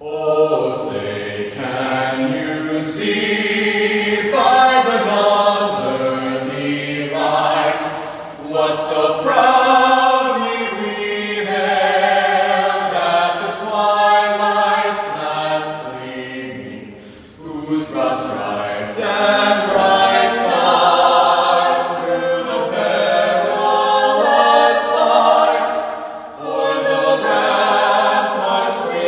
Oh, say, can you see by the dawn's early light what so proudly we hailed at the twilight's last gleaming, whose broad stripes and bright stars through the perilous fight o'er the ramparts we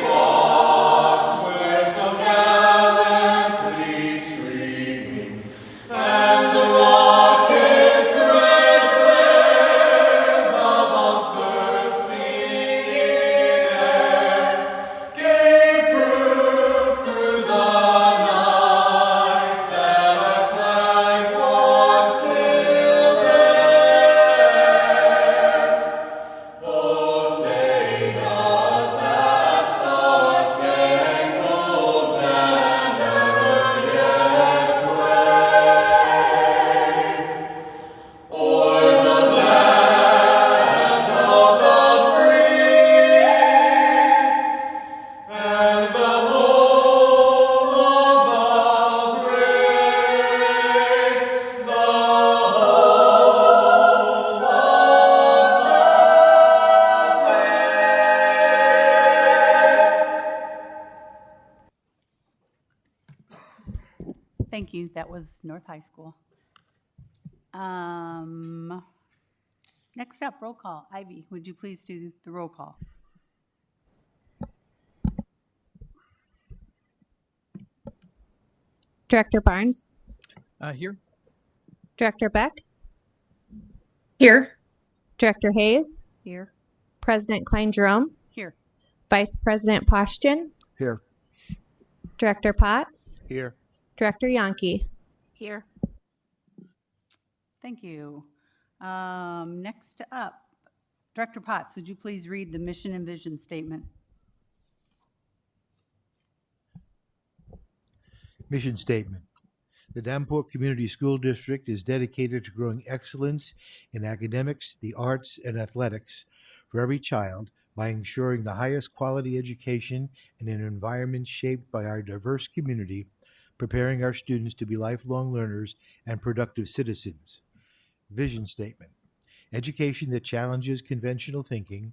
watched were so gallantly streaming, and the rocket's red glare, the bombs bursting in air, gave proof through the night that our flag was still there. Oh, say, does that star-spangled banner yet wave o'er the land of the free and the home of the brave, the home of the brave. Thank you. That was North High School. Next up, roll call. Ivy, would you please do the roll call? Director Barnes, Here. Director Beck, Here. Director Hayes, Here. President Klein-Jerome, Here. Vice President Postian, Here. Director Potts, Here. Director Yankee. Here. Thank you. Next up, Director Potts, would you please read the mission and vision statement? Mission statement. The Davenport Community School District is dedicated to growing excellence in academics, the arts, and athletics for every child by ensuring the highest quality education in an environment shaped by our diverse community, preparing our students to be lifelong learners and productive citizens. Vision statement. Education that challenges conventional thinking,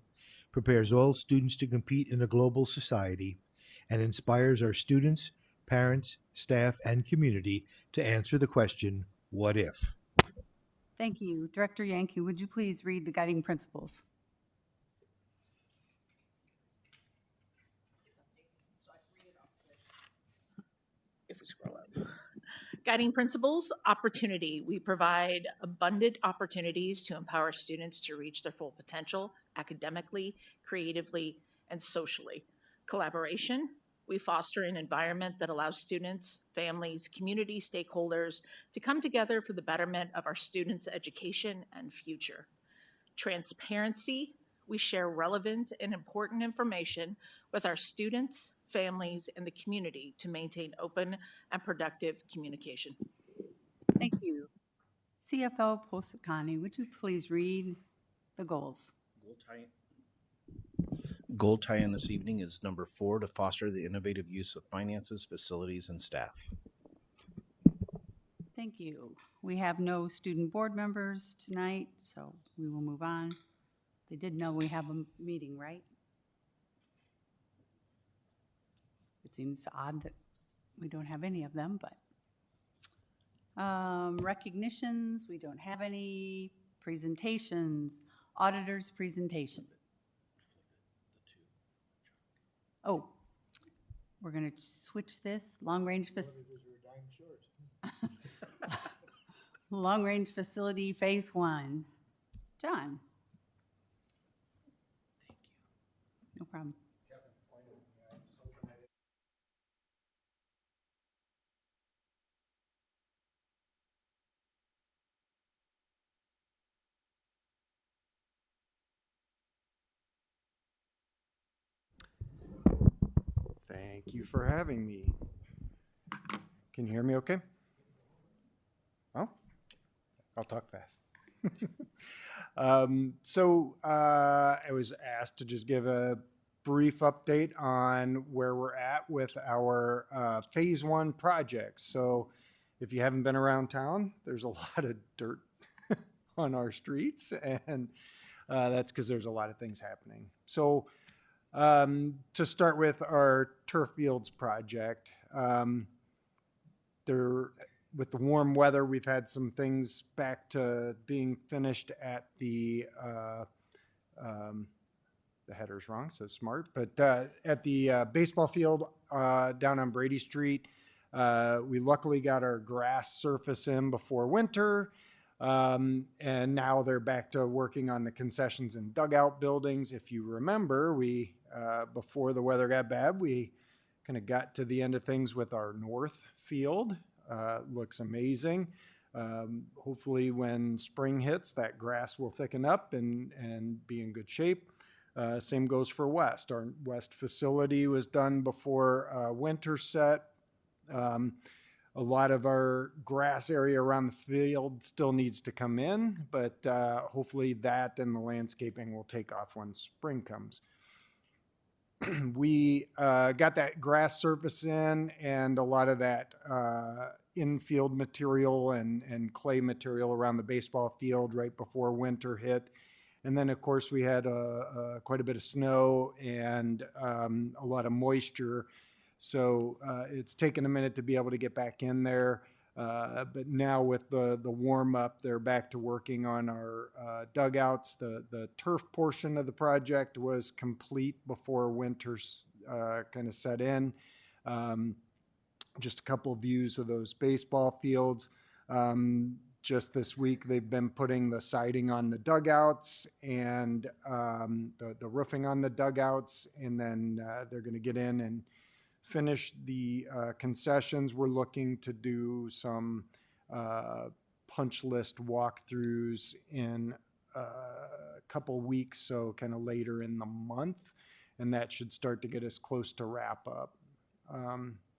prepares all students to compete in a global society, and inspires our students, parents, staff, and community to answer the question, what if? Thank you. Director Yankee, would you please read the guiding principles? If we scroll up. Guiding principles, opportunity. We provide abundant opportunities to empower students to reach their full potential academically, creatively, and socially. Collaboration. We foster an environment that allows students, families, community stakeholders to come together for the betterment of our students' education and future. Transparency. We share relevant and important information with our students, families, and the community to maintain open and productive communication. Thank you. CFO Posakani, would you please read the goals? Goal tie-in this evening is number 4, to foster the innovative use of finances, facilities, and staff. Thank you. We have no student board members tonight, so we will move on. They did know we have a meeting, right? It seems odd that we don't have any of them, but recognitions, we don't have any. Presentations, auditors' presentation. Oh, we're going to switch this. Long-range facility phase 1. John. Thank you. No problem. Thank you for having me. Can you hear me okay? Oh, I'll talk fast. I was asked to just give a brief update on where we're at with our Phase 1 projects. So if you haven't been around town, there's a lot of dirt on our streets, and that's because there's a lot of things happening. So to start with our turf fields project, with the warm weather, we've had some things back to being finished at the header's wrong, so smart, but at the baseball field down on Brady Street, we luckily got our grass surface in before winter. And now they're back to working on the concessions and dugout buildings. If you remember, we before the weather got bad, we kind of got to the end of things with our north field. Looks amazing. Hopefully when spring hits, that grass will thicken up and be in good shape. Same goes for west. Our west facility was done before winter set. A lot of our grass area around the field still needs to come in, but hopefully that and the landscaping will take off when spring comes. We got that grass surface in and a lot of that infield material and clay material around the baseball field right before winter hit. And then, of course, we had quite a bit of snow and a lot of moisture. So it's taken a minute to be able to get back in there. But now with the warm up, they're back to working on our dugouts. The turf portion of the project was complete before winter kind of set in. Just a couple of views of those baseball fields. Just this week, they've been putting the siding on the dugouts and the roofing on the dugouts, and then they're going to get in and finish the concessions. We're looking to do some punch list walkthroughs in a couple weeks, so kind of later in the month, and that should start to get us close to wrap up.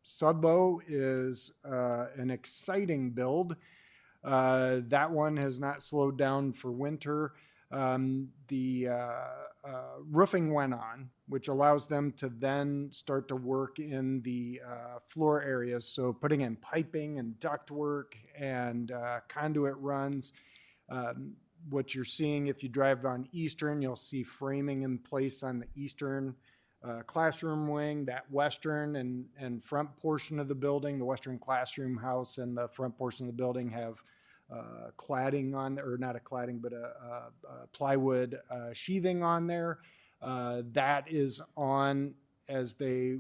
Sudlow is an exciting build. That one has not slowed down for winter. The roofing went on, which allows them to then start to work in the floor areas. So putting in piping and ductwork and conduit runs. What you're seeing if you drive on Eastern, you'll see framing in place on the Eastern classroom wing, that western and front portion of the building. The western classroom house and the front portion of the building have cladding on, or not a cladding, but a plywood sheathing on there. That is on as they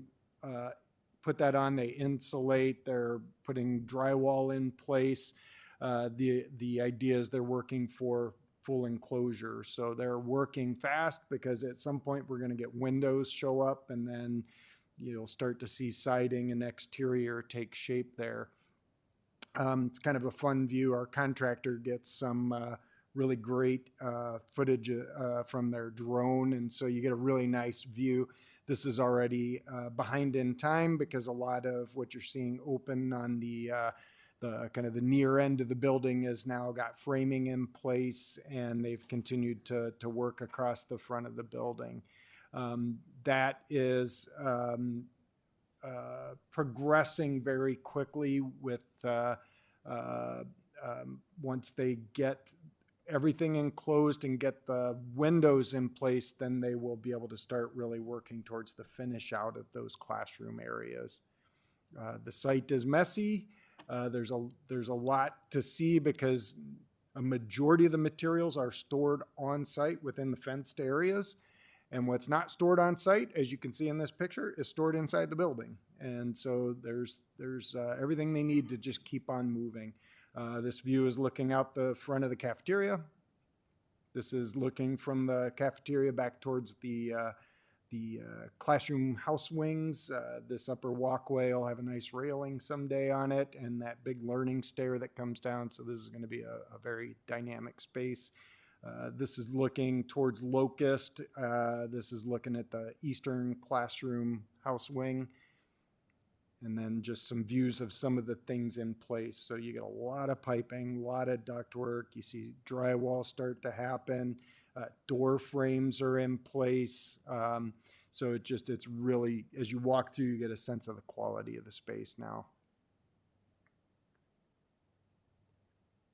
put that on, they insulate, they're putting drywall in place. The idea is they're working for full enclosure. So they're working fast because at some point we're going to get windows show up, and then you'll start to see siding and exterior take shape there. It's kind of a fun view. Our contractor gets some really great footage from their drone, and so you get a really nice view. This is already behind in time because a lot of what you're seeing open on the kind of the near end of the building has now got framing in place, and they've continued to work across the front of the building. That is progressing very quickly with once they get everything enclosed and get the windows in place, then they will be able to start really working towards the finish out of those classroom areas. The site is messy. There's a lot to see because a majority of the materials are stored on site within the fenced areas. And what's not stored on site, as you can see in this picture, is stored inside the building. And so there's everything they need to just keep on moving. This view is looking out the front of the cafeteria. This is looking from the cafeteria back towards the classroom house wings. This upper walkway will have a nice railing someday on it, and that big learning stair that comes down. So this is going to be a very dynamic space. This is looking towards Locust. This is looking at the eastern classroom house wing. And then just some views of some of the things in place. So you get a lot of piping, a lot of ductwork. You see drywall start to happen. Door frames are in place. So it's really, as you walk through, you get a sense of the quality of the space now.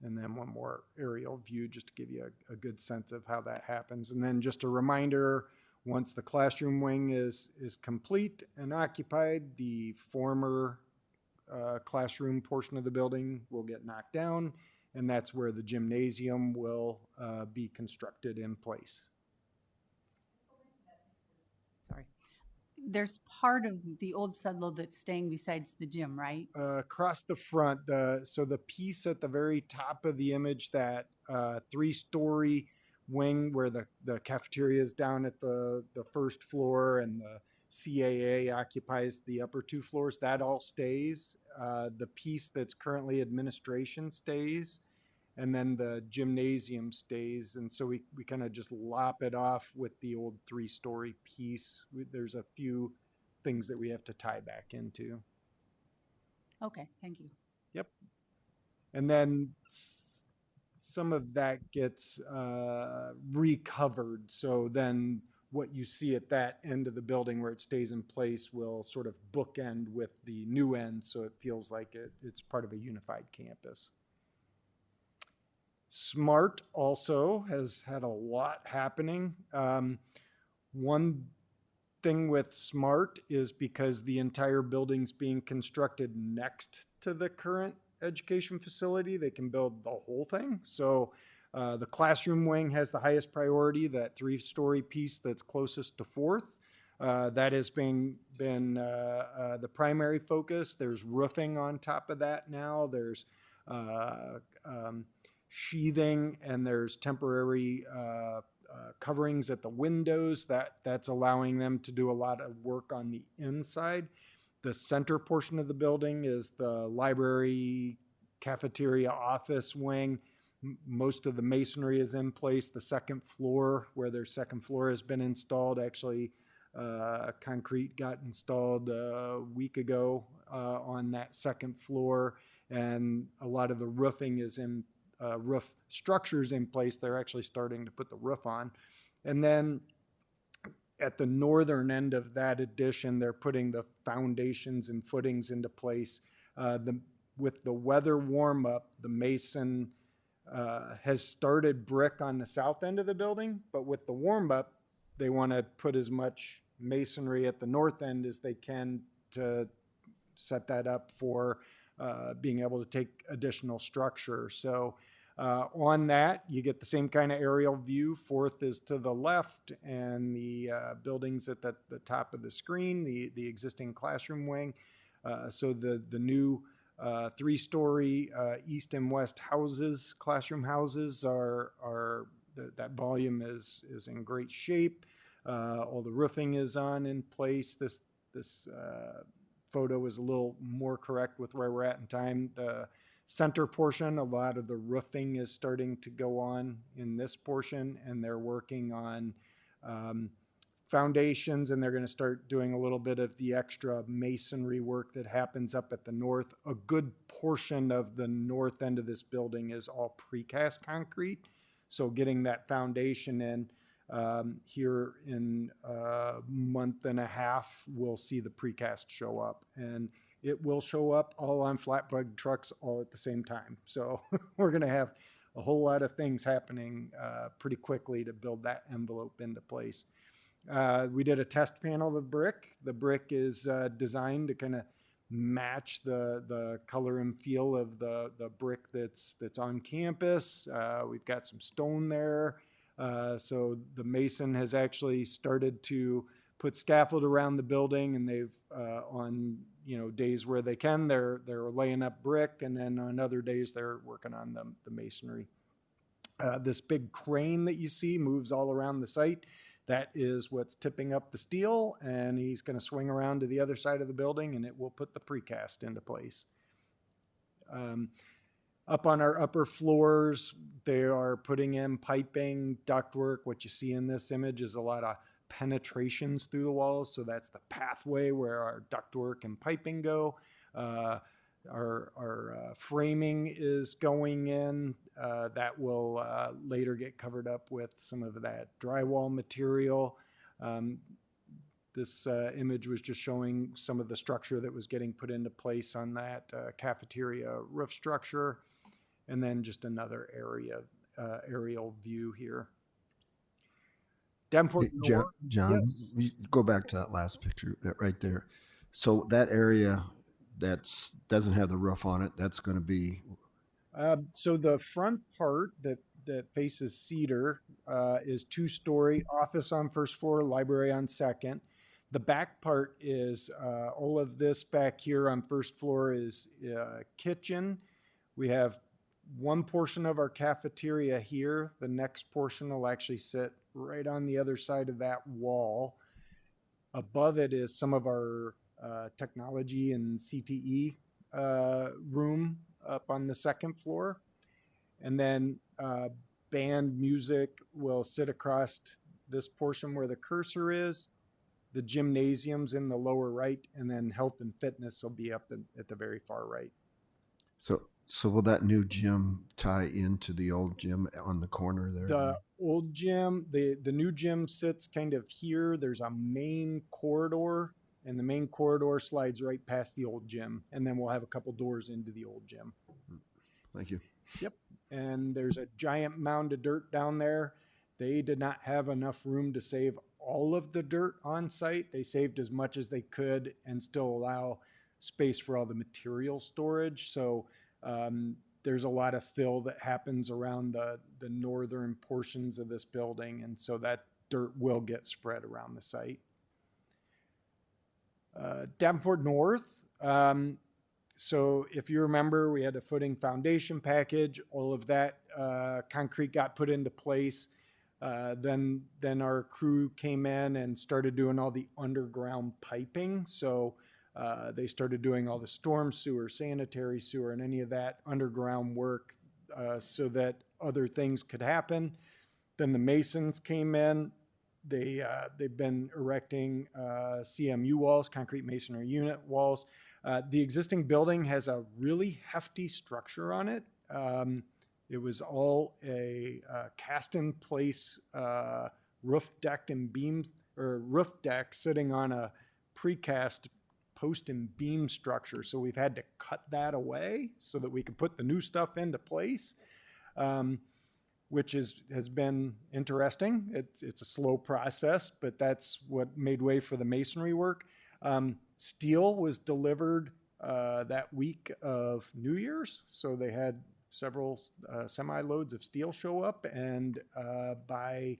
And then one more aerial view just to give you a good sense of how that happens. And then just a reminder, once the classroom wing is complete and occupied, the former classroom portion of the building will get knocked down, and that's where the gymnasium will be constructed in place. Sorry. There's part of the old Sudlow that's staying besides the gym, right? Across the front, so the piece at the very top of the image, that 3-story wing where the cafeteria is down at the first floor and the CAA occupies the upper 2 floors, that all stays. The piece that's currently administration stays, and then the gymnasium stays. And so we kind of just lop it off with the old 3-story piece. There's a few things that we have to tie back into. Okay, thank you. Yep. And then some of that gets recovered. So then what you see at that end of the building where it stays in place will sort of bookend with the new end, so it feels like it's part of a unified campus. SMART also has had a lot happening. One thing with SMART is because the entire building's being constructed next to the current education facility, they can build the whole thing. So the classroom wing has the highest priority, that 3-story piece that's closest to 4th. That has been the primary focus. There's roofing on top of that now. There's sheathing, and there's temporary coverings at the windows. That's allowing them to do a lot of work on the inside. The center portion of the building is the library, cafeteria, office wing. Most of the masonry is in place. The second floor, where their second floor has been installed, actually concrete got installed a week ago on that second floor, and a lot of the roofing is in roof structures in place. They're actually starting to put the roof on. And then at the northern end of that addition, they're putting the foundations and footings into place. With the weather warm up, the mason has started brick on the south end of the building, but with the warm up, they want to put as much masonry at the north end as they can to set that up for being able to take additional structure. So on that, you get the same kind of aerial view. 4th is to the left, and the building's at the top of the screen, the existing classroom wing. So the new 3-story east and west houses, classroom houses, are that volume is in great shape. All the roofing is in place. This photo is a little more correct with where we're at in time. The center portion, a lot of the roofing is starting to go on in this portion, and they're working on foundations, and they're going to start doing a little bit of the extra masonry work that happens up at the north. A good portion of the north end of this building is all precast concrete. So getting that foundation in here in a month and a half, we'll see the precast show up, and it will show up all on flatbed trucks all at the same time. So we're going to have a whole lot of things happening pretty quickly to build that envelope into place. We did a test panel of brick. The brick is designed to kind of match the color and feel of the brick that's on campus. We've got some stone there. So the mason has actually started to put scaffold around the building, and they've on days where they can, they're laying up brick, and then on other days they're working on the masonry. This big crane that you see moves all around the site. That is what's tipping up the steel, and he's going to swing around to the other side of the building, and it will put the precast into place. Up on our upper floors, they are putting in piping, ductwork. What you see in this image is a lot of penetrations through the walls, so that's the pathway where our ductwork and piping go. Our framing is going in. That will later get covered up with some of that drywall material. This image was just showing some of the structure that was getting put into place on that cafeteria roof structure. And then just another aerial view here. Davenport Hey, John, North. Yes. we go back to that last picture that right there. So that area that's doesn't have the roof on it, that's going to be So the front part that faces Cedar is 2-story, office on first floor, library on second. The back part is all of this back here on first floor is kitchen. We have one portion of our cafeteria here. The next portion will actually sit right on the other side of that wall. Above it is some of our technology and CTE room up on the second floor. And then band music will sit across this portion where the cursor is. The gymnasium's in the lower right, and then health and fitness will be up at the very far right. so will that new gym tie into the old gym on the corner there? The old gym, the new gym sits kind of here. There's a main corridor, and the main corridor slides right past the old gym. And then we'll have a couple doors into the old gym. Thank you. Yep. And there's a giant mound of dirt down there. They did not have enough room to save all of the dirt on site. They saved as much as they could and still allow space for all the material storage. So there's a lot of fill that happens around the northern portions of this building. And so that dirt will get spread around the site. Davenport North. So if you remember, we had a footing foundation package. All of that concrete got put into place. Then our crew came in and started doing all the underground piping. So they started doing all the storm sewer, sanitary sewer, and any of that underground work so that other things could happen. Then the masons came in. They've been erecting CMU walls, concrete masonry unit walls. The existing building has a really hefty structure on it. It was all a cast-in-place roof deck and beam, or roof deck sitting on a precast post and beam structure. So we've had to cut that away so that we could put the new stuff into place, which has been interesting. It's a slow process, but that's what made way for the masonry work. Steel was delivered that week of New Year's, so they had several semi-loads of steel show up, and by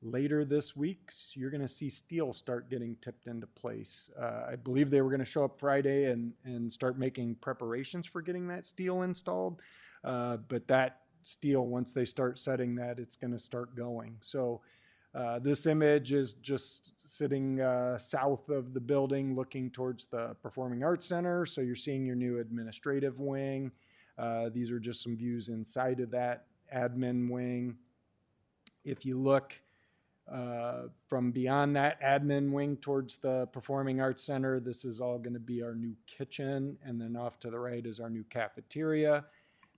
later this week, you're going to see steel start getting tipped into place. I believe they were going to show up Friday and start making preparations for getting that steel installed, but that steel, once they start setting that, it's going to start going. So this image is just sitting south of the building looking towards the Performing Arts Center. So you're seeing your new administrative wing. These are just some views inside of that admin wing. If you look from beyond that admin wing towards the Performing Arts Center, this is all going to be our new kitchen. And then off to the right is our new cafeteria.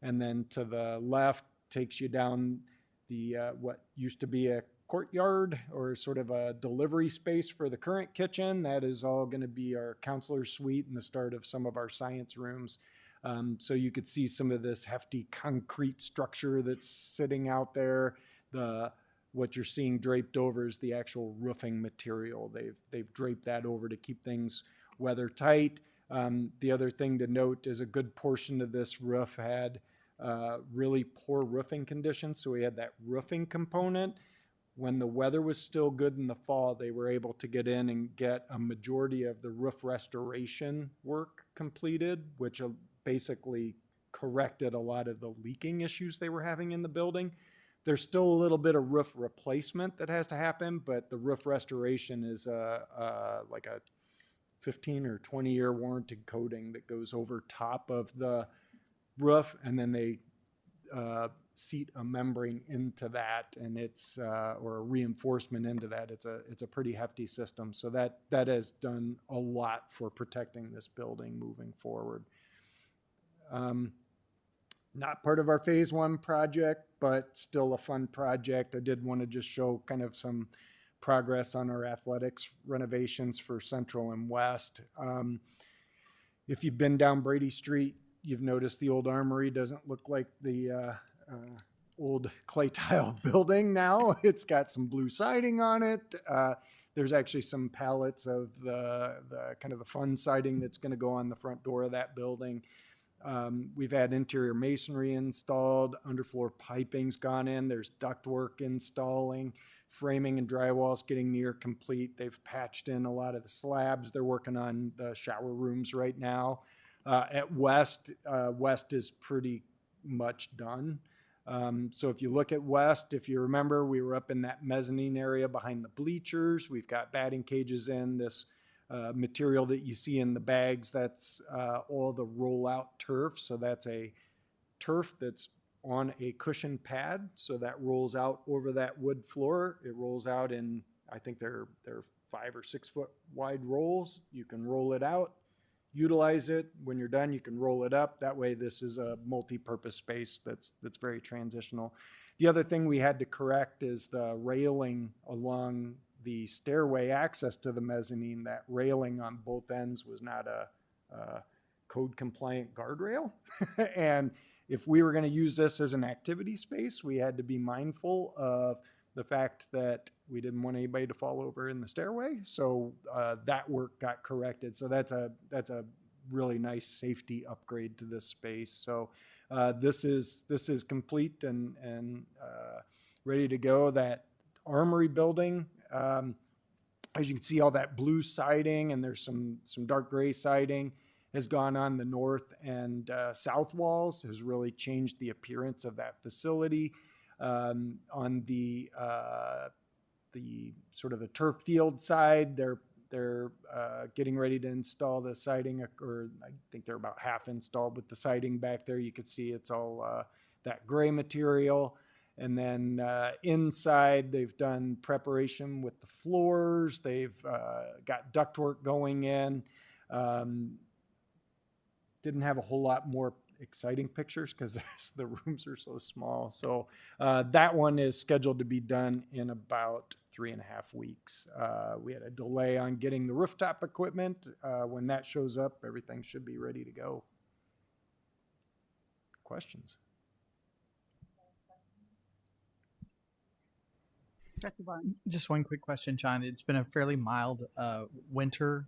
And then to the left takes you down the what used to be a courtyard or sort of a delivery space for the current kitchen. That is all going to be our counselor suite and the start of some of our science rooms. So you could see some of this hefty concrete structure that's sitting out there. What you're seeing draped over is the actual roofing material. They've draped that over to keep things weather tight. The other thing to note is a good portion of this roof had really poor roofing conditions. So we had that roofing component. When the weather was still good in the fall, they were able to get in and get a majority of the roof restoration work completed, which basically corrected a lot of the leaking issues they were having in the building. There's still a little bit of roof replacement that has to happen, but the roof restoration is like a 15 or 20-year warranted coating that goes over top of the roof, and then they seat a membrane into that, and it's or a reinforcement into that. It's a pretty hefty system, so that has done a lot for protecting this building moving forward. Not part of our phase one project, but still a fun project. I did want to just show kind of some progress on our athletics renovations for Central and West. If you've been down Brady Street, you've noticed the old armory doesn't look like the old clay tile building now. It's got some blue siding on it. There's actually some pallets of the kind of the fun siding that's going to go on the front door of that building. We've had interior masonry installed, underfloor piping's gone in, there's ductwork installing, framing and drywall's getting near complete. They've patched in a lot of the slabs. They're working on the shower rooms right now. At West, West is pretty much done. So if you look at West, if you remember, we were up in that mezzanine area behind the bleachers. We've got batting cages in. This material that you see in the bags, that's all the rollout turf. So that's a turf that's on a cushion pad. So that rolls out over that wood floor. It rolls out in, I think they're 5 or 6 foot wide rolls. You can roll it out, utilize it. When you're done, you can roll it up. That way, this is a multi-purpose space that's very transitional. The other thing we had to correct is the railing along the stairway access to the mezzanine. That railing on both ends was not a code compliant guardrail. And if we were going to use this as an activity space, we had to be mindful of the fact that we didn't want anybody to fall over in the stairway. So that work got corrected. So that's a really nice safety upgrade to this space. So this is complete and ready to go. That armory building, as you can see, all that blue siding, and there's some dark gray siding, has gone on the north and south walls, has really changed the appearance of that facility. On the sort of the turf field side, they're getting ready to install the siding, or I think they're about half installed with the siding back there. You can see it's all that gray material. And then inside, they've done preparation with the floors. They've got ductwork going in. Didn't have a whole lot more exciting pictures because the rooms are so small. So that one is scheduled to be done in about 3.5 weeks. We had a delay on getting the rooftop equipment. When that shows up, everything should be ready to go. Questions? Director Barnes. Just one quick question, John. It's been a fairly mild winter.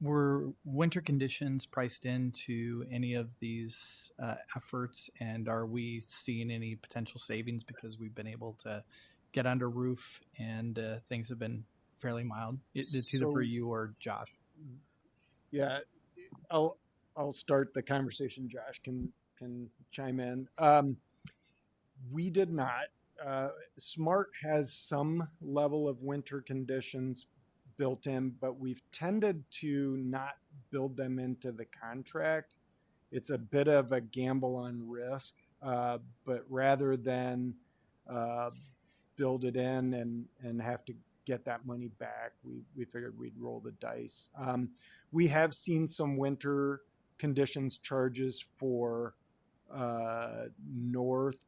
Were winter conditions priced into any of these efforts, and are we seeing any potential savings because we've been able to get under roof and things have been fairly mild? It's either for you or Josh. Yeah, I'll start the conversation. Josh can chime in. We did not. SMART has some level of winter conditions built in, but we've tended to not build them into the contract. It's a bit of a gamble on risk, but rather than build it in and have to get that money back, we figured we'd roll the dice. We have seen some winter conditions charges for north.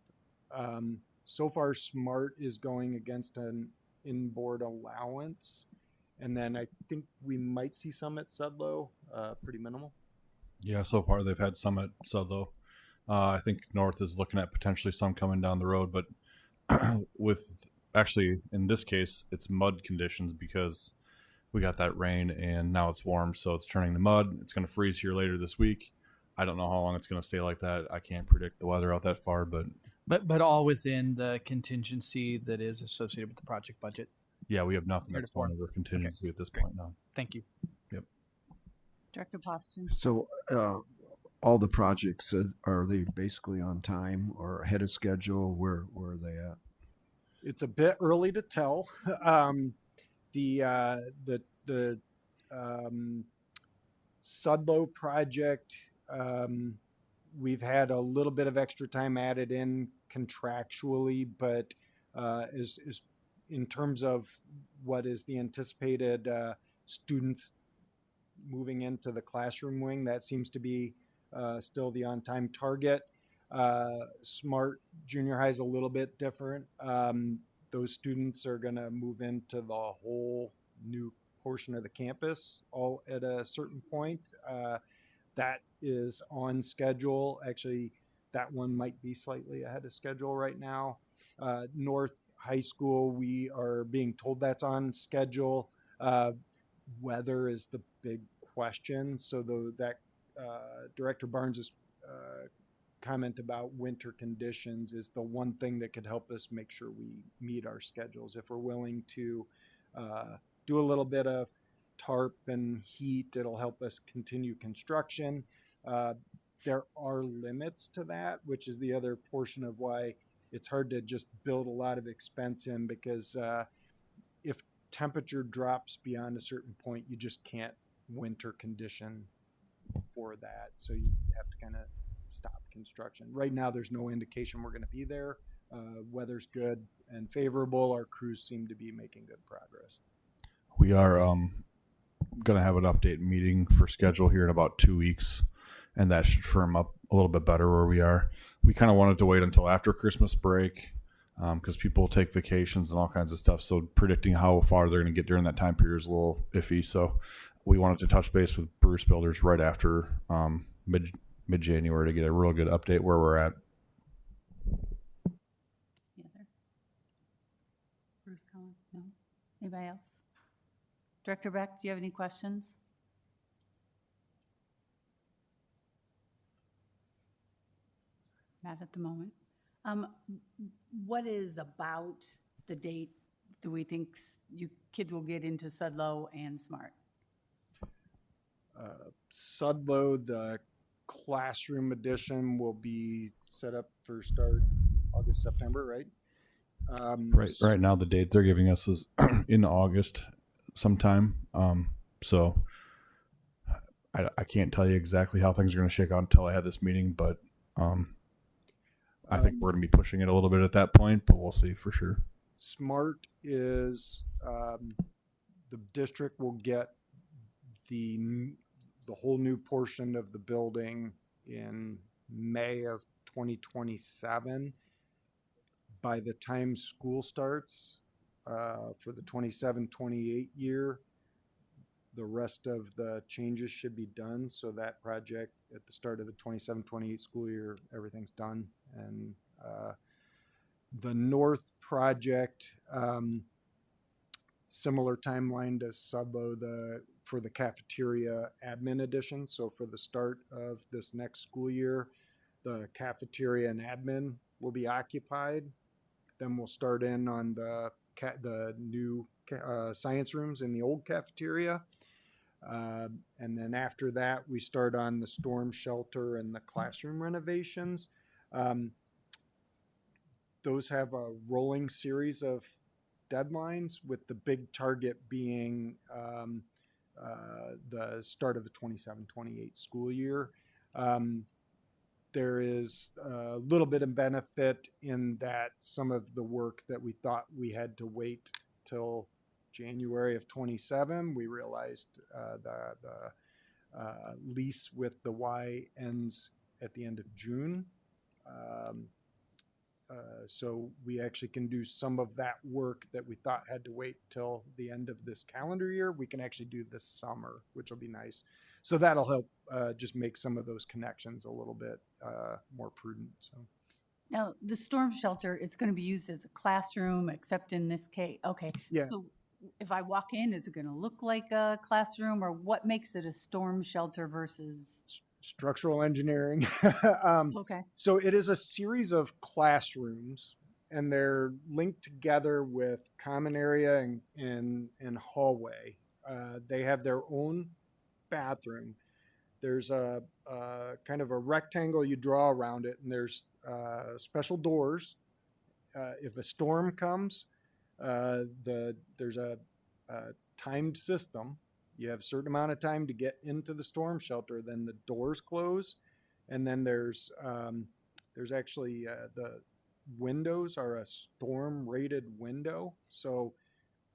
So far, SMART is going against an inboard allowance. And then I think we might see some at Sudlow, pretty minimal. Yeah, so far they've had some at Sudlow. I think North is looking at potentially some coming down the road, but with actually in this case it's mud conditions because we got that rain and now it's warm, so it's turning to mud. It's going to freeze here later this week. I don't know how long it's going to stay like that. I can't predict the weather out that far, but all within the contingency that is associated with the project budget. yeah, we have nothing that's going over contingency at this point now. Thank you. Yep. Director Poston. So all the projects, are they basically on time or ahead of schedule? Where are they at? It's a bit early to tell. The Sudlow project, we've had a little bit of extra time added in contractually, but is in terms of what is the anticipated students moving into the classroom wing, that seems to be still the on-time target. SMART Junior High is a little bit different. those students are going to move into the whole new portion of the campus all at a certain point. That is on schedule. Actually, that one might be slightly ahead of schedule right now. North High School, we are being told that's on schedule. Weather is the big question. So that Director Barnes's comment about winter conditions is the one thing that could help us make sure we meet our schedules. If we're willing to do a little bit of tarp and heat, it'll help us continue construction. There are limits to that, which is the other portion of why it's hard to just build a lot of expense in, because if temperature drops beyond a certain point, you just can't winter condition for that. So you have to kind of stop construction. Right now, there's no indication we're going to be there. Weather's good and favorable. Our crews seem to be making good progress. We are going to have an update meeting for schedule here in about 2 weeks, and that should firm up a little bit better where we are. We kind of wanted to wait until after Christmas break because people take vacations and all kinds of stuff. So predicting how far they're going to get during that time period is a little iffy. So we wanted to touch base with Bruce Builders right after mid-January to get a real good update where we're at. Any other? Bruce Cohen? No? Anybody else? Director Beck, do you have any questions? Not at the moment. What is about the date that we think you kids will get into Sudlow and Smart? Sudlow, the classroom edition will be set up for start August, September, right? Right now, the date they're giving us is in August sometime. So I can't tell you exactly how things are going to shake out until I have this meeting, but I think we're going to be pushing it a little bit at that point, but we'll see for sure. Smart is the district will get the whole new portion of the building in May of 2027. By the time school starts for the 27-28 year, the rest of the changes should be done. So that project at the start of the 27-28 school year, everything's done. And the North project, similar timeline to Sudlow for the cafeteria admin edition. So for the start of this next school year, the cafeteria and admin will be occupied. Then we'll start in on the new science rooms in the old cafeteria. And then after that, we start on the storm shelter and the classroom renovations. Those have a rolling series of deadlines, with the big target being the start of the 27-28 school year. There is a little bit of benefit in that some of the work that we thought we had to wait till January of 27, we realized the lease with the Y ends at the end of June. So we actually can do some of that work that we thought had to wait till the end of this calendar year. We can actually do this summer, which will be nice. So that'll help just make some of those connections a little bit more prudent. So. Now, the storm shelter, it's going to be used as a classroom, except in this case. Okay. Yeah. So if I walk in, is it going to look like a classroom, or what makes it a storm shelter versus? Structural engineering. Okay. So it is a series of classrooms, and they're linked together with common area and hallway. They have their own bathroom. There's a kind of a rectangle you draw around it, and there's special doors. If a storm comes, there's a timed system. You have a certain amount of time to get into the storm shelter, then the doors close, and then there's actually the windows are a storm rated window. So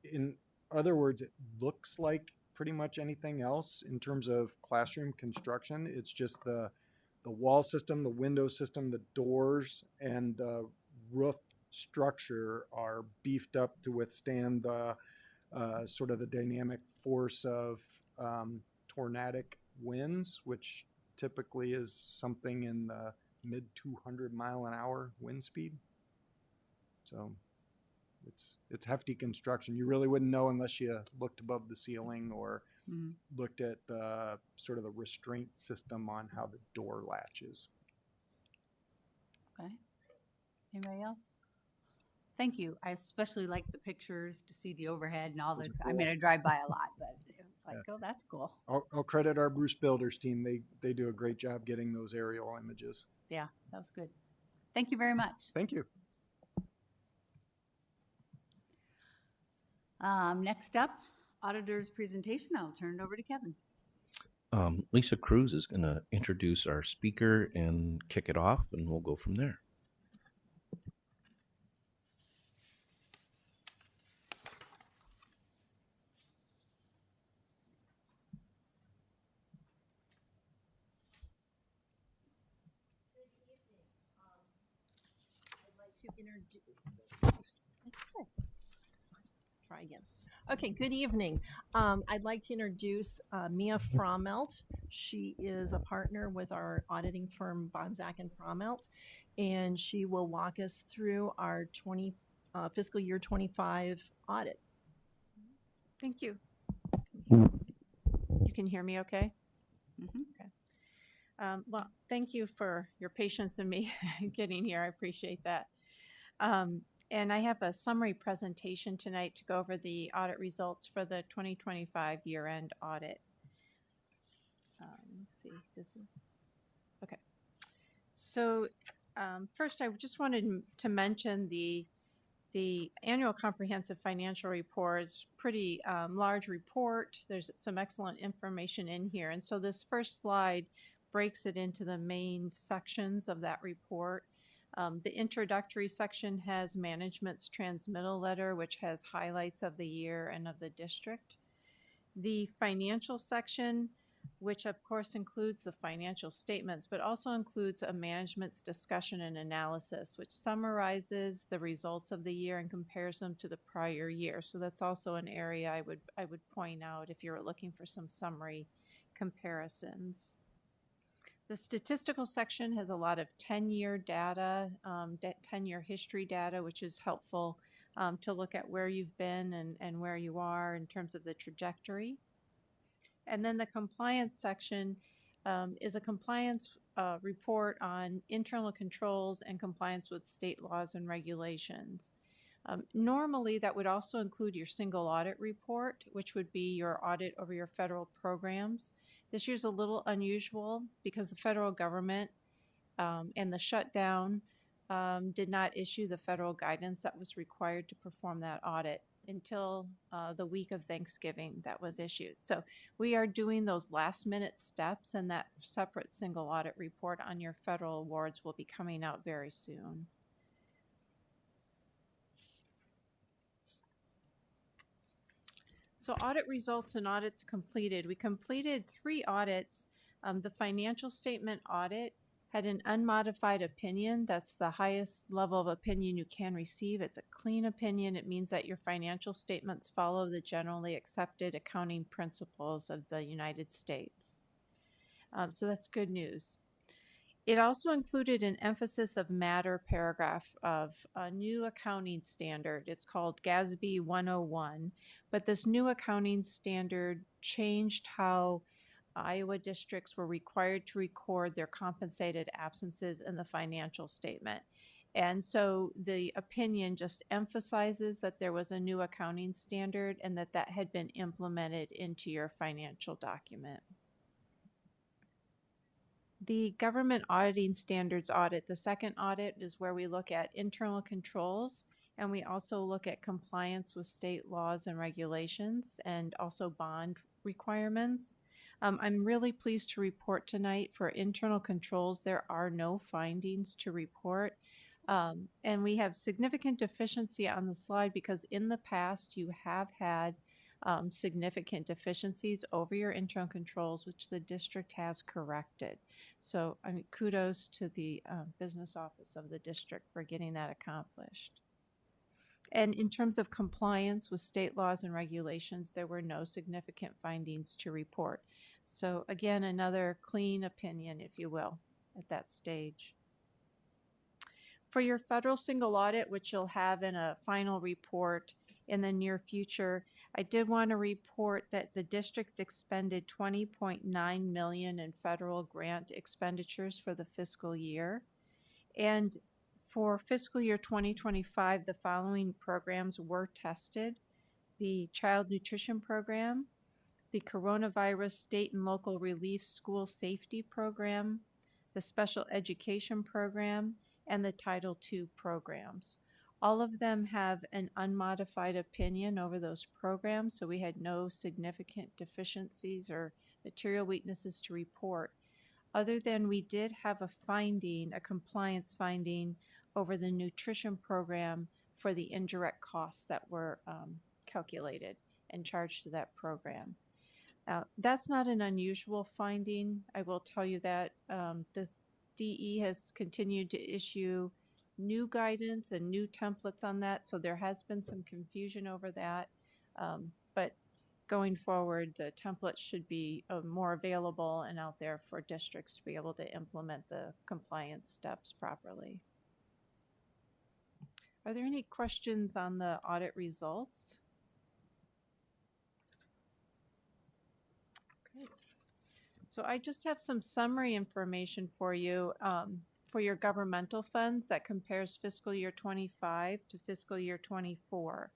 in other words, it looks like pretty much anything else in terms of classroom construction. It's just the wall system, the window system, the doors, and the roof structure are beefed up to withstand the sort of the dynamic force of tornadic winds, which typically is something in the mid 200-mile-an-hour wind speed. So it's hefty construction. You really wouldn't know unless you looked above the ceiling or looked at the sort of the restraint system on how the door latches. Okay. Anybody else? Thank you. I especially like the pictures to see the overhead and all Those the, are I mean, cool. I drive by a lot, but it's like, Yeah. oh, that's cool. I'll credit our Bruce Builders team. They do a great job getting those aerial images. Yeah, that was good. Thank you very much. Thank you. Next up, auditor's presentation. I'll turn it over to Kevin. Lisa Cruz is going to introduce our speaker and kick it off, and we'll go from there. Try again. Okay, good evening. I'd like to introduce Mia Frommelt. She is a partner with our auditing firm Bonzac and Frommelt, and she will walk us through our fiscal year 25 audit. Thank you. You can hear me okay? Mhm. Okay. Well, thank you for your patience in me getting here. I appreciate that. And I have a summary presentation tonight to go over the audit results for the 2025 year-end audit. Let's see, does this, okay. So first, I just wanted to mention the annual comprehensive financial report is pretty large report. There's some excellent information in here. And so this first slide breaks it into the main sections of that report. The introductory section has management's transmittal letter, which has highlights of the year and of the district. The financial section, which of course includes the financial statements, but also includes a management's discussion and analysis, which summarizes the results of the year and compares them to the prior year. So that's also an area I would point out if you're looking for some summary comparisons. The statistical section has a lot of 10-year data, 10-year history data, which is helpful to look at where you've been and where you are in terms of the trajectory. And then the compliance section is a compliance report on internal controls and compliance with state laws and regulations. Normally, that would also include your single audit report, which would be your audit over your federal programs. This year's a little unusual because the federal government and the shutdown did not issue the federal guidance that was required to perform that audit until the week of Thanksgiving that was issued. So we are doing those last minute steps, and that separate single audit report on your federal awards will be coming out very soon. So audit results and audits completed. We completed 3 audits. The financial statement audit had an unmodified opinion. That's the highest level of opinion you can receive. It's a clean opinion. It means that your financial statements follow the generally accepted accounting principles of the United States. So that's good news. It also included an emphasis of matter paragraph of a new accounting standard. It's called GASB 101, but this new accounting standard changed how Iowa districts were required to record their compensated absences in the financial statement. And so the opinion just emphasizes that there was a new accounting standard and that that had been implemented into your financial document. The government auditing standards audit, the second audit, is where we look at internal controls, and we also look at compliance with state laws and regulations and also bond requirements. I'm really pleased to report tonight for internal controls, there are no findings to report. And we have significant deficiency on the slide because in the past you have had significant deficiencies over your internal controls, which the district has corrected. So, I mean, kudos to the business office of the district for getting that accomplished. And in terms of compliance with state laws and regulations, there were no significant findings to report. So again, another clean opinion, if you will, at that stage. For your federal single audit, which you'll have in a final report in the near future, I did want to report that the district expended $20.9 million in federal grant expenditures for the fiscal year. And for fiscal year 2025, the following programs were tested: the Child Nutrition Program, the Coronavirus State and Local Relief School Safety Program, the Special Education Program, and the Title II programs. All of them have an unmodified opinion over those programs, so we had no significant deficiencies or material weaknesses to report, other than we did have a finding, a compliance finding, over the nutrition program for the indirect costs that were calculated and charged to that program. That's not an unusual finding. I will tell you that the DE has continued to issue new guidance and new templates on that, so there has been some confusion over that. But going forward, the template should be more available and out there for districts to be able to implement the compliance steps properly. Are there any questions on the audit results? Great. So I just have some summary information for you for your governmental funds that compares fiscal year 25 to fiscal year 24.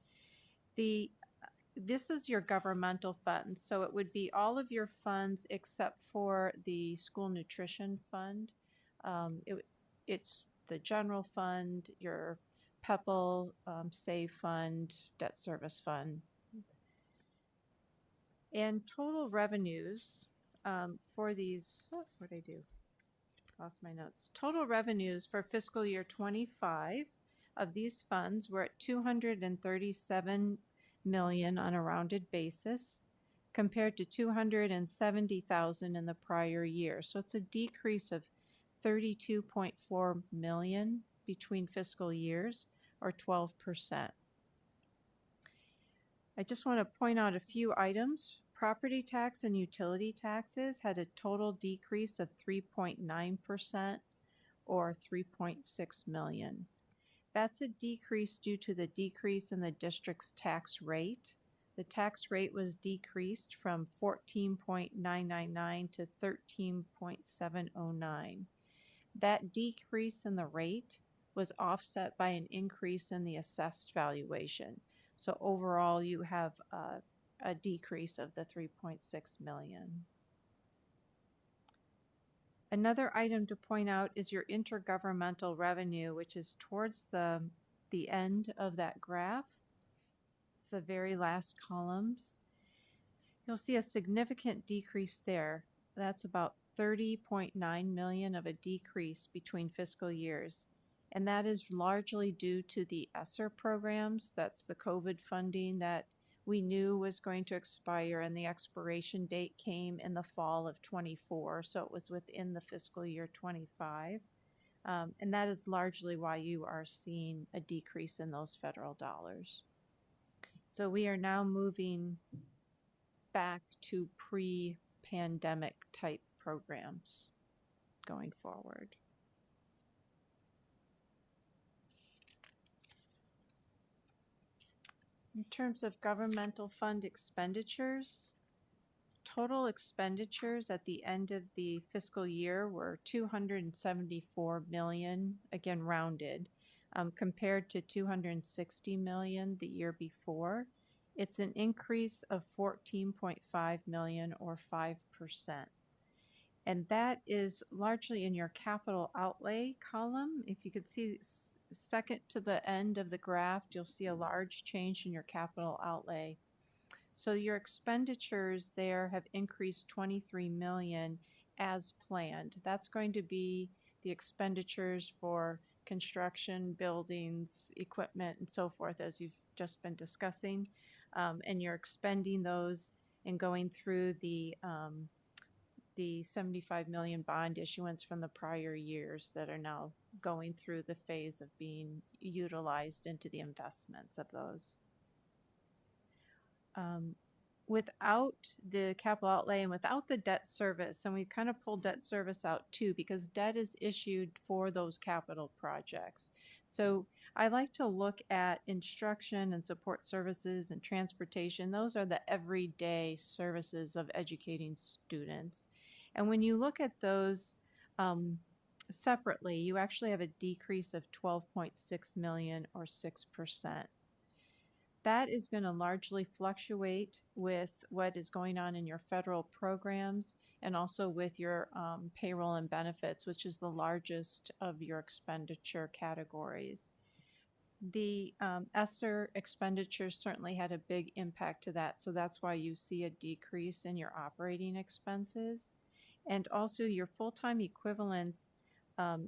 This is your governmental funds, so it would be all of your funds except for the school nutrition fund. It's the general fund, your PEPL, SAVE fund, debt service fund. And total revenues for these, what did I do? Lost my notes. Total revenues for fiscal year 25 of these funds were at $237 million on a rounded basis, compared to $270,000 in the prior year. So it's a decrease of $32.4 million between fiscal years, or 12%. I just want to point out a few items. Property tax and utility taxes had a total decrease of 3.9%, or $3.6 million. That's a decrease due to the decrease in the district's tax rate. The tax rate was decreased from 14.999 to 13.709. That decrease in the rate was offset by an increase in the assessed valuation. So overall, you have a decrease of the 3.6 million. Another item to point out is your intergovernmental revenue, which is towards the end of that graph. It's the very last columns. You'll see a significant decrease there. That's about 30.9 million of a decrease between fiscal years. And that is largely due to the ESSER programs. That's the COVID funding that we knew was going to expire, and the expiration date came in the fall of 24, so it was within the fiscal year 25. And that is largely why you are seeing a decrease in those federal dollars. So we are now moving back to pre-pandemic type programs going forward. In terms of governmental fund expenditures, total expenditures at the end of the fiscal year were $274 million, again rounded, compared to $260 million the year before. It's an increase of $14.5 million, or 5%. And that is largely in your capital outlay column. If you could see second to the end of the graph, you'll see a large change in your capital outlay. So your expenditures there have increased $23 million as planned. That's going to be the expenditures for construction, buildings, equipment, and so forth, as you've just been discussing. and you're expending those and going through the 75 million bond issuance from the prior years that are now going through the phase of being utilized into the investments of those. Without the capital outlay and without the debt service, and we've kind of pulled debt service out too, because debt is issued for those capital projects. So I like to look at instruction and support services and transportation. Those are the everyday services of educating students. And when you look at those separately, you actually have a decrease of 12.6 million or 6%. That is going to largely fluctuate with what is going on in your federal programs and also with your payroll and benefits, which is the largest of your expenditure categories. The ESSER expenditures certainly had a big impact to that, so that's why you see a decrease in your operating expenses. And also your full-time equivalents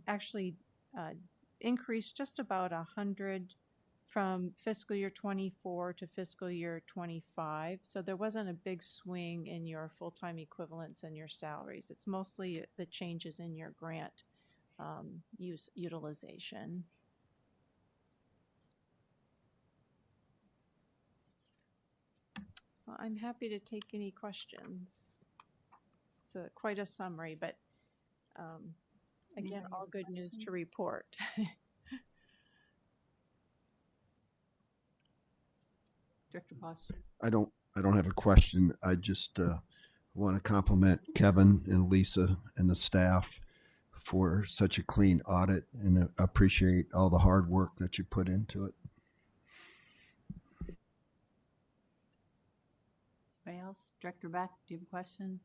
actually increased just about 100 from fiscal year 24 to fiscal year 25. So there wasn't a big swing in your full-time equivalents and your salaries. It's mostly the changes in your grant utilization. Well, I'm happy to take any questions. It's quite a summary, but again, all good news to report. Director Poston. I don't have a question. I just want to compliment Kevin and Lisa and the staff for such a clean audit and appreciate all the hard work that you put into it. Anybody else? Director Beck, do you have a question?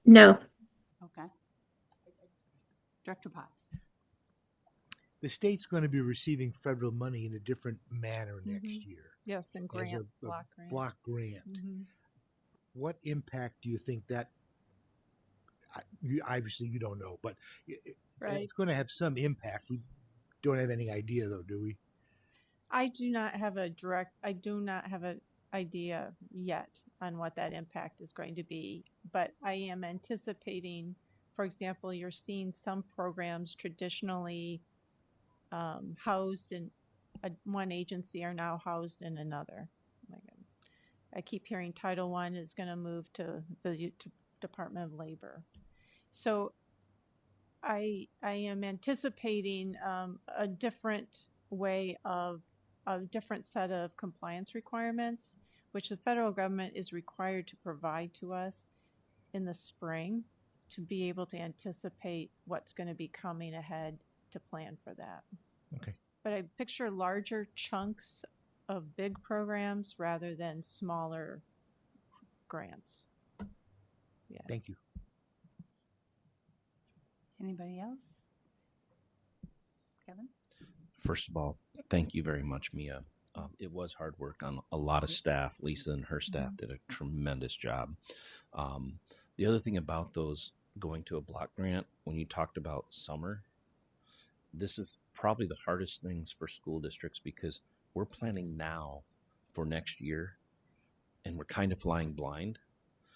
No. Okay. Director Potts. The state's going to be receiving federal money in a different manner next year. Yes, and as grant, a block grant. block grant. Mm-hmm. What impact do you think that? Obviously, you don't know, but Right. it's going to have some impact. We don't have any idea, though, do we? I do not have an idea yet on what that impact is going to be, but I am anticipating, for example, you're seeing some programs traditionally housed in one agency are now housed in another. I keep hearing Title I is going to move to the Department of Labor. So I am anticipating a different way of a different set of compliance requirements, which the federal government is required to provide to us in the spring to be able to anticipate what's going to be coming ahead to plan for that. Okay. But I picture larger chunks of big programs rather than smaller grants. Yeah. Thank you. Anybody else? Kevin? First of all, thank you very much, Mia. It was hard work on a lot of staff. Lisa and her staff did a tremendous job. The other thing about those going to a block grant, when you talked about summer, this is probably the hardest things for school districts because we're planning now for next year and we're kind of flying blind.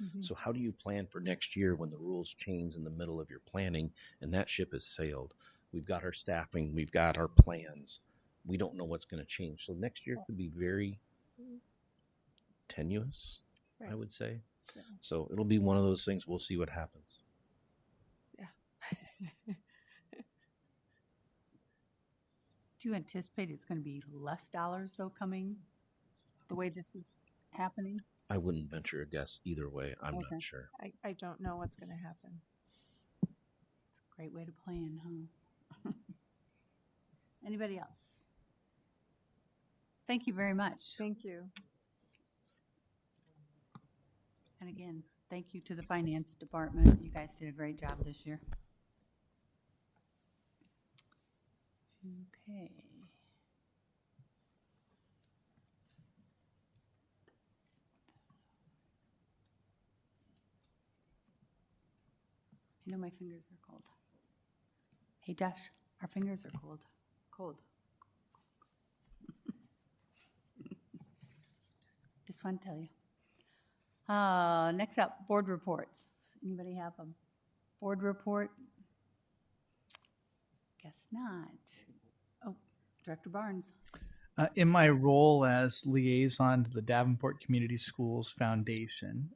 Mm-hmm. So how do you plan for next year when the rules change in the middle of your planning and that ship has sailed? We've got our staffing, we've got our plans. We don't know what's going to change. So next year could be very tenuous, Right. I would say. Yeah. So it'll be one of those things. We'll see what happens. Yeah. Do you anticipate it's going to be less dollars, though, coming the way this is happening? I wouldn't venture a guess either way. I'm Okay. not sure. I don't know what's going to happen. It's a great way to plan, huh? Anybody else? Thank you very much. Thank you. And again, thank you to the finance department. You guys did a great job this year. Okay. I know my fingers are cold. Hey, Josh, our fingers are cold. Cold. just want to tell you. Next up, board reports. Anybody have a board report? Guess not. Oh, Director Barnes. In my role as liaison to the Davenport Community Schools Foundation,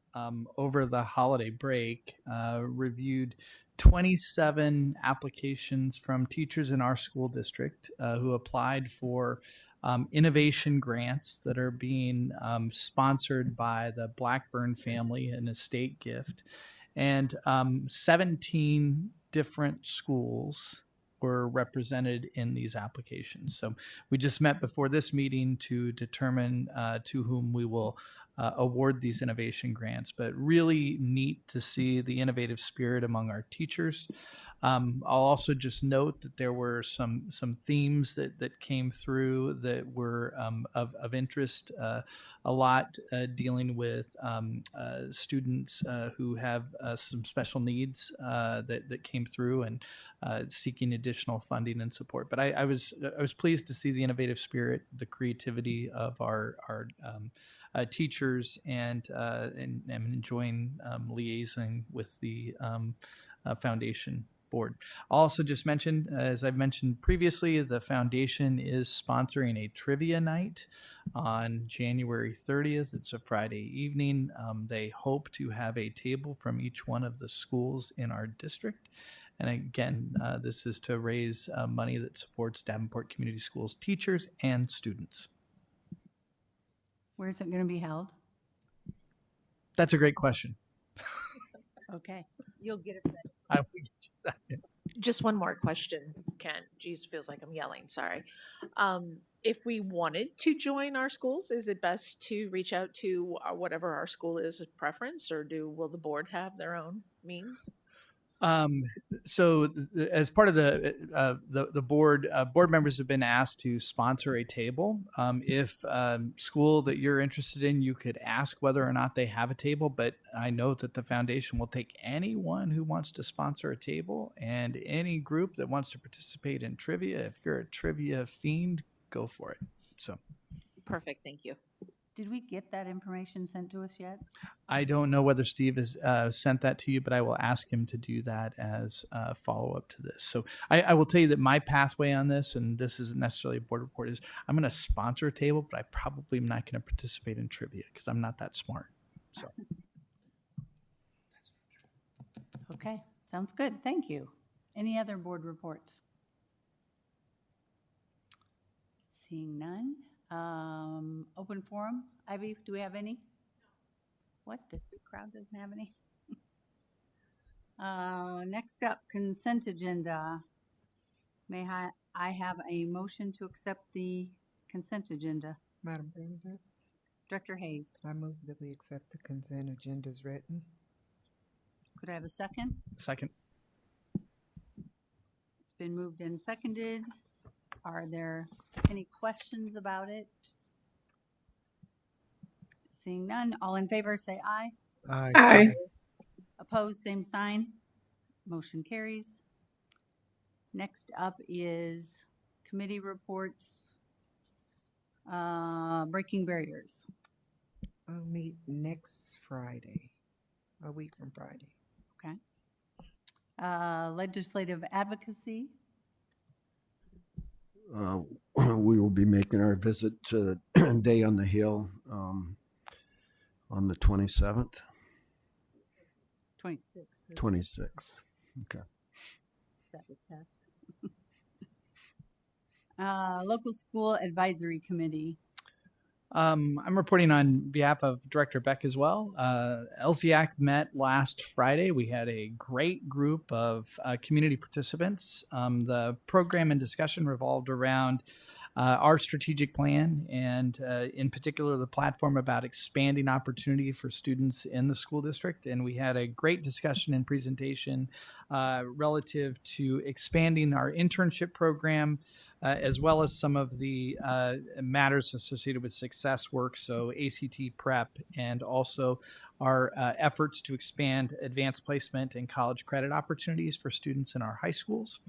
over the holiday break, reviewed 27 applications from teachers in our school district who applied for innovation grants that are being sponsored by the Blackburn family, an estate gift. And 17 different schools were represented in these applications. So we just met before this meeting to determine to whom we will award these innovation grants, but really neat to see the innovative spirit among our teachers. I'll also just note that there were some themes that came through that were of interest. A lot dealing with students who have some special needs that came through and seeking additional funding and support. But I was pleased to see the innovative spirit, the creativity of our teachers, and enjoying liaising with the foundation board. I'll also just mention, as I've mentioned previously, the foundation is sponsoring a trivia night on January 30th. It's a Friday evening. They hope to have a table from each one of the schools in our district. And again, this is to raise money that supports Davenport Community Schools teachers and students. Where is it going to be held? That's a great question. Okay. You'll get us that. I will get you that. Just one more question, Ken. Geez, feels like I'm yelling. Sorry. If we wanted to join our schools, is it best to reach out to whatever our school is of preference, or will the board have their own means? So as part of the board, board members have been asked to sponsor a table. If school that you're interested in, you could ask whether or not they have a table, but I know that the foundation will take anyone who wants to sponsor a table and any group that wants to participate in trivia. If you're a trivia fiend, go for it. So Perfect. Thank you. Did we get that information sent to us yet? I don't know whether Steve has sent that to you, but I will ask him to do that as a follow-up to this. So I will tell you that my pathway on this, and this isn't necessarily a board report, is I'm going to sponsor a table, but I probably am not going to participate in trivia because I'm not that smart. So Okay, sounds good. Thank you. Any other board reports? Seeing none. Open forum. Ivy, do we have any? What? This big crowd doesn't have any? Next up, consent agenda. May I have a motion to accept the consent agenda? Madam President, Director Hayes, I move that we accept the consent agenda as written. could I have a second? second. It's been moved and seconded. Are there any questions about it? Seeing none, all in favor say aye. Aye. Opposed, same sign. Motion carries. Next up is committee reports. Breaking barriers. I'll meet next Friday, a week from Friday. Okay. Legislative advocacy. We will be making our visit to Day on the Hill on the 27th, 26. 26th. Okay. Is that the test? Local School Advisory Committee. I'm reporting on behalf of Director Beck as well. LCAC met last Friday. We had a great group of community participants. The program and discussion revolved around our strategic plan and in particular the platform about expanding opportunity for students in the school district. And we had a great discussion and presentation relative to expanding our internship program as well as some of the matters associated with success work, so ACT prep, and also our efforts to expand advanced placement and college credit opportunities for students in our high schools.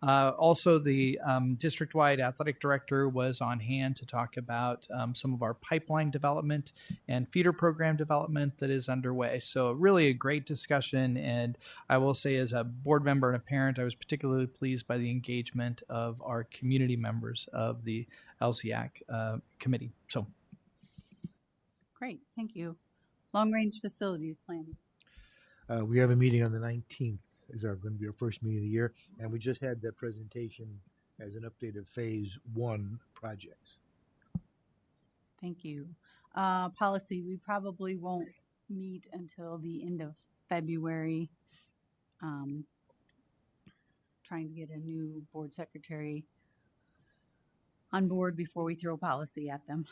Also, the district-wide athletic director was on hand to talk about some of our pipeline development and feeder program development that is underway. So really a great discussion. And I will say, as a board member and a parent, I was particularly pleased by the engagement of our community members of the LCAC committee. So Great, thank you. Long-range facilities planning. We have a meeting on the 19th. Is going to be our first meeting of the year, and we just had that presentation as an update of phase 1 projects. Thank you. Policy, we probably won't meet until the end of February. Trying to get a new board secretary on board before we throw policy at them.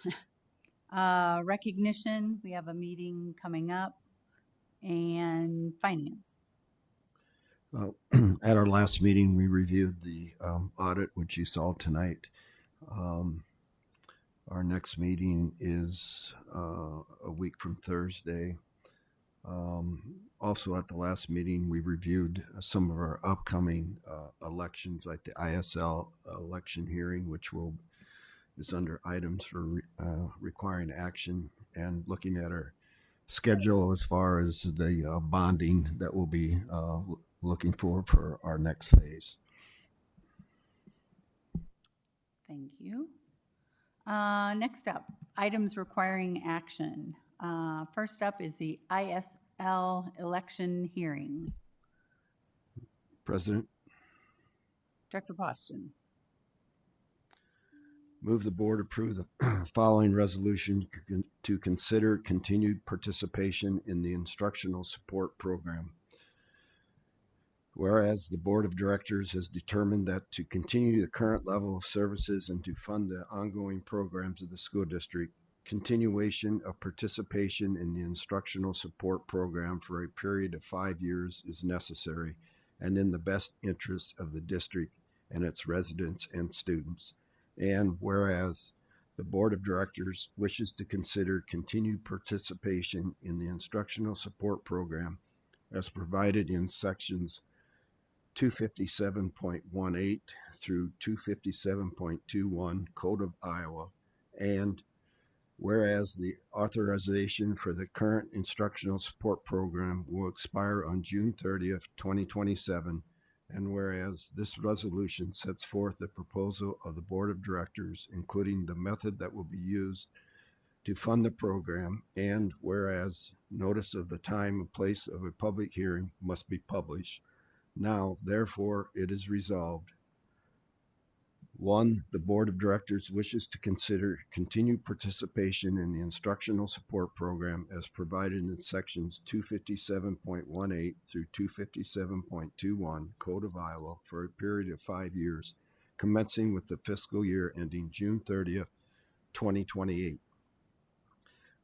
Recognition, we have a meeting coming up, and finance. At our last meeting, we reviewed the audit, which you saw tonight. Our next meeting is a week from Thursday. Also, at the last meeting, we reviewed some of our upcoming elections, like the ISL election hearing, which is under items for requiring action, and looking at our schedule as far as the bonding that we'll be looking for our next phase. Thank you. Next up, items requiring action. First up is the ISL election hearing. President, Director Poston. move the board approve the following resolution to consider continued participation in the instructional support program. Whereas the Board of Directors has determined that to continue the current level of services and to fund the ongoing programs of the school district, continuation of participation in the instructional support program for a period of 5 years is necessary and in the best interest of the district and its residents and students. And whereas the Board of Directors wishes to consider continued participation in the instructional support program as provided in sections 257.18 through 257.21 Code of Iowa, and whereas the authorization for the current instructional support program will expire on June 30th, 2027, and whereas this resolution sets forth the proposal of the Board of Directors, including the method that will be used to fund the program, and whereas notice of the time and place of a public hearing must be published. Now, therefore, it is resolved. 1. The Board of Directors wishes to consider continued participation in the instructional support program as provided in sections 257.18 through 257.21 Code of Iowa for a period of 5 years, commencing with the fiscal year ending June 30th, 2028.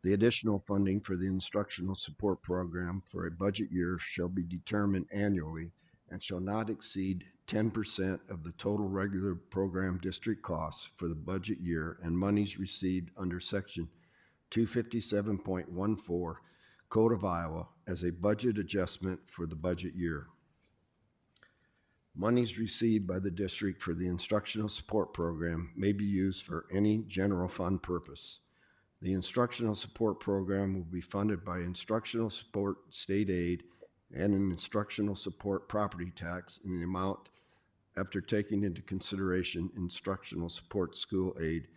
The additional funding for the instructional support program for a budget year shall be determined annually and shall not exceed 10% of the total regular program district costs for the budget year and monies received under section 257.14 Code of Iowa as a budget adjustment for the budget year. Monies received by the district for the instructional support program may be used for any general fund purpose. The instructional support program will be funded by instructional support state aid and an instructional support property tax in the amount, after taking into consideration instructional support school aid,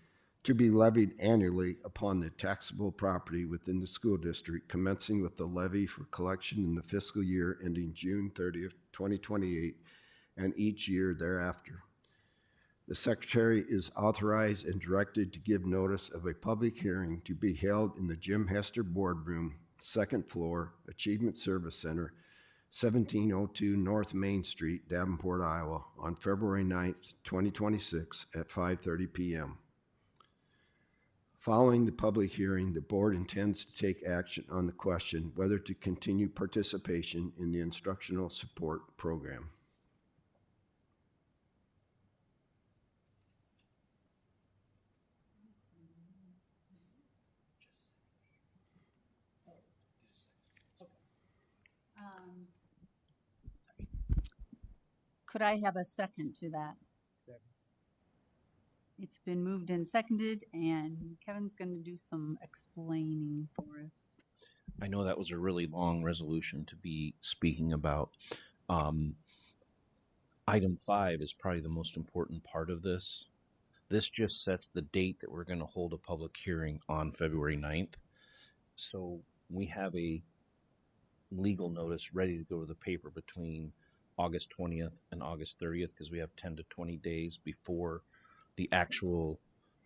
to be levied annually upon the taxable property within the school district, commencing with the levy for collection in the fiscal year ending June 30th, 2028, and each year thereafter. The Secretary is authorized and directed to give notice of a public hearing to be held in the Jim Hester Boardroom, 2nd floor, Achievement Service Center, 1702 North Main Street, Davenport, Iowa, on February 9th, 2026 at 5:30 p.m. Following the public hearing, the board intends to take action on the question whether to continue participation in the instructional support program. Could I have a second to that? It's been moved and seconded, and Kevin's going to do some explaining for us. I know that was a really long resolution to be speaking about. Item 5 is probably the most important part of this. This just sets the date that we're going to hold a public hearing on February 9th. So we have a legal notice ready to go to the paper between August 20th and August 30th because we have 10 to 20 days before the actual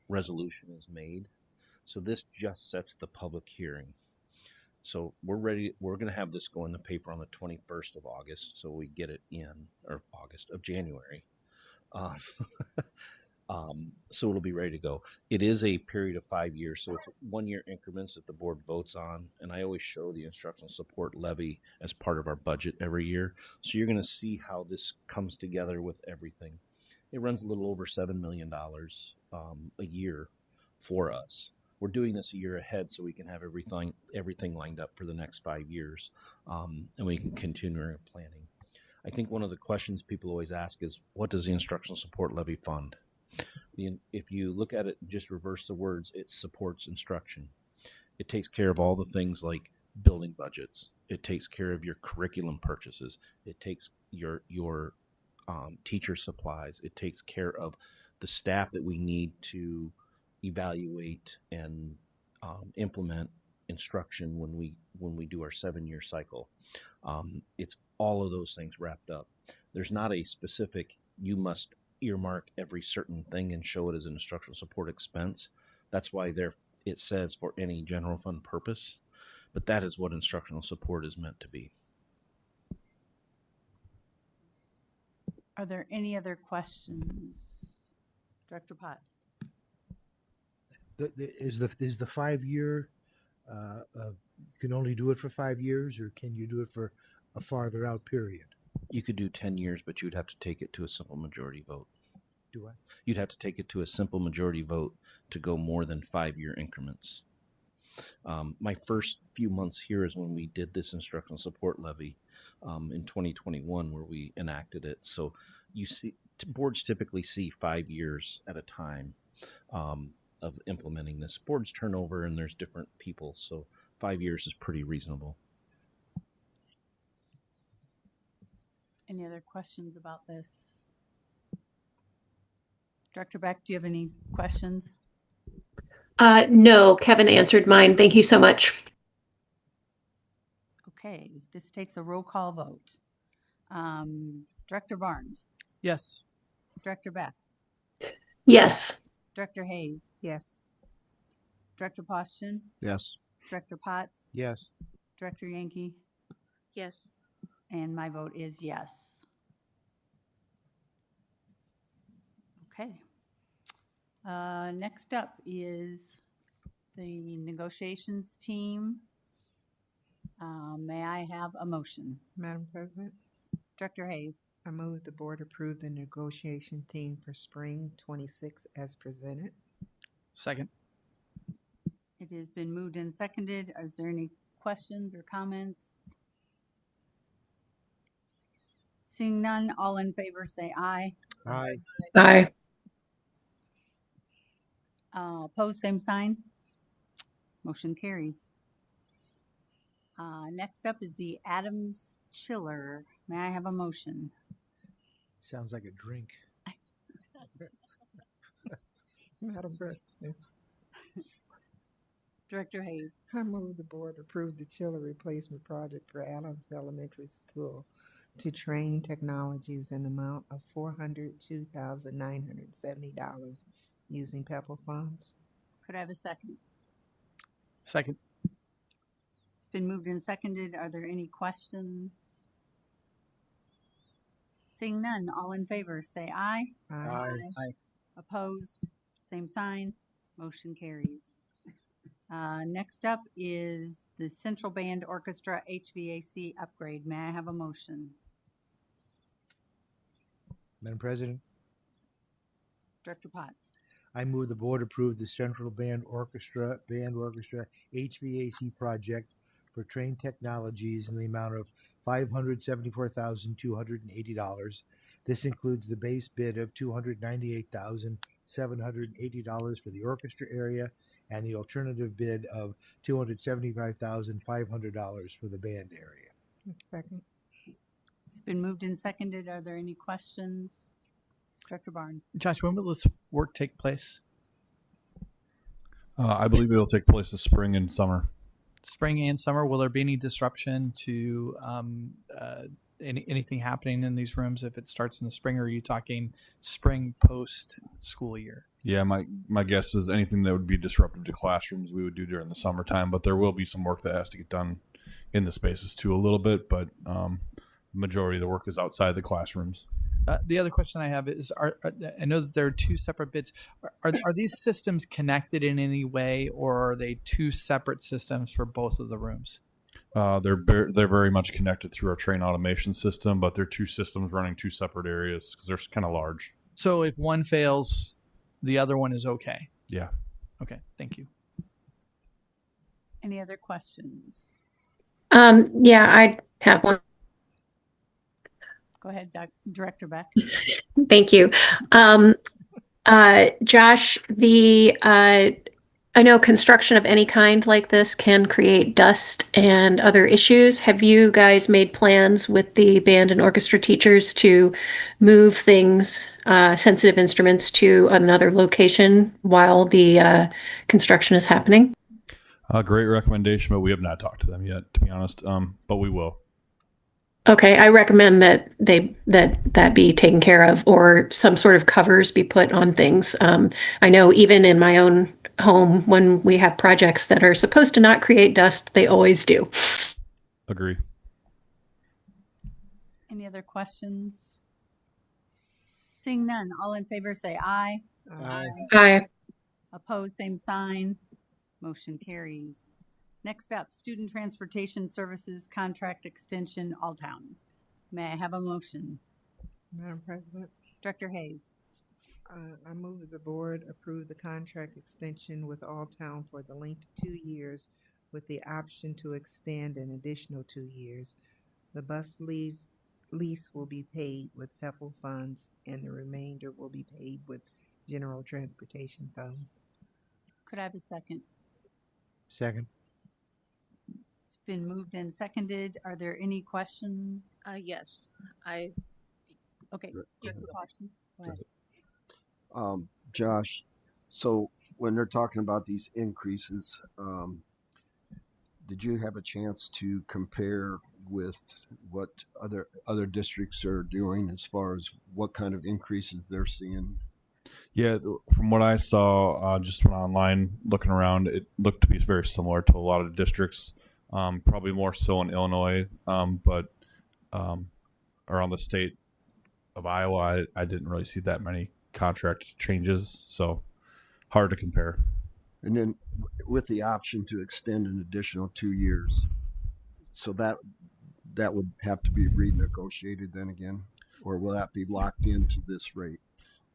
resolution is made. So this just sets the public hearing. So we're ready. We're going to have this go in the paper on the 21st of August, so we get it in, or August of January. So it'll be ready to go. It is a period of 5 years, so it's 1 year increments that the board votes on. And I always show the instructional support levy as part of our budget every year. So you're going to see how this comes together with everything. It runs a little over $7 million a year for us. We're doing this a year ahead so we can have everything lined up for the next 5 years, and we can continue our planning. I think one of the questions people always ask is, what does the instructional support levy fund? If you look at it and just reverse the words, it supports instruction. It takes care of all the things like building budgets. It takes care of your curriculum purchases. It takes your teacher supplies. It takes care of the staff that we need to evaluate and implement instruction when we do our 7-year cycle. It's all of those things wrapped up. There's not a specific, you must earmark every certain thing and show it as an instructional support expense. That's why it says for any general fund purpose, but that is what instructional support is meant to be. Are there any other questions? Director Potts? Is the 5 year, you can only do it for 5 years, or can you do it for a farther out period? You could do 10 years, but you'd have to take it to a simple majority vote. Do I? You'd have to take it to a simple majority vote to go more than 5 year increments. My first few months here is when we did this instructional support levy in 2021, where we enacted it. So you see, boards typically see 5 years at a time of implementing this. Boards turn over and there's different people, so 5 years is pretty reasonable. Any other questions about this? Director Beck, do you have any questions? No, Kevin answered mine. Thank you so much. Okay, this takes a roll call vote. Director Barnes, Yes. Director Beck, Yes. Director Hayes, Yes. Director Poston, Yes. Director Potts, Yes. Director Yankee, Yes. and my vote is yes. Okay. Next up is the negotiations team. May I have a motion? Madam President, Director Hayes, I move the board approve the negotiation team for spring 26 as presented. Second. it has been moved and seconded. Is there any questions or comments? Seeing none, all in favor say aye. Aye. Aye. Opposed, same sign. Motion carries. Next up is the Adams Chiller. May I have a motion? Sounds like a drink. Madam President, Director Hayes, I move the board approve the chiller replacement project for Adams Elementary School to train technologies in amount of $402,970 using PEPAL funds. could I have a second? Second. It's been moved and seconded. Are there any questions? Seeing none, all in favor say aye. Aye. Aye. Opposed, same sign. Motion carries. Next up is the Central Band Orchestra HVAC upgrade. May I have a motion? Madam President, Director Potts. I move the board approve the Central Band Orchestra HVAC project for Train Technologies in the amount of $574,280. This includes the base bid of $298,780 for the orchestra area and the alternative bid of $275,500 for the band area. Second. It's been moved and seconded. Are there any questions? Director Barnes. Josh, when will this work take place? I believe it'll take place this spring and summer. Spring and summer. Will there be any disruption to anything happening in these rooms if it starts in the spring, or are you talking spring post school year? Yeah, my guess is anything that would be disruptive to classrooms we would do during the summertime, but there will be some work that has to get done in the spaces too a little bit, but the majority of the work is outside the classrooms. The other question I have is, I know that there are two separate bids. Are these systems connected in any way, or are they two separate systems for both of the rooms? They're very much connected through our train automation system, but they're two systems running two separate areas because they're kind of large. So if one fails, the other one is okay. Yeah. Okay, thank you. Any other questions? Yeah, I have one. Go ahead, Director Beck. Thank you. Josh, I know construction of any kind like this can create dust and other issues. Have you guys made plans with the band and orchestra teachers to move things, sensitive instruments, to another location while the construction is happening? Great recommendation, but we have not talked to them yet, to be honest. But we will. Okay, I recommend that that be taken care of, or some sort of covers be put on things. I know even in my own home, when we have projects that are supposed to not create dust, they always do. Agree. Any other questions? Seeing none, all in favor say aye. Aye. Aye. Opposed, same sign. Motion carries. Next up, Student Transportation Services Contract Extension, Alltown. May I have a motion? Madam President, Director Hayes. I move that the board approve the contract extension with Alltown for the length of 2 years with the option to extend an additional 2 years. The bus lease will be paid with PEPAL funds, and the remainder will be paid with general transportation funds. Could I have a second? Second. It's been moved and seconded. Are there any questions? Yes, Okay, Director Washington, go ahead. Josh, so when they're talking about these increases, did you have a chance to compare with what other districts are doing as far as what kind of increases they're seeing? Yeah, from what I saw, just when online looking around, it looked to be very similar to a lot of districts. Probably more so in Illinois, but around the state of Iowa, I didn't really see that many contract changes, so hard to compare. And then with the option to extend an additional 2 years, so that would have to be renegotiated then again, or will that be locked into this rate?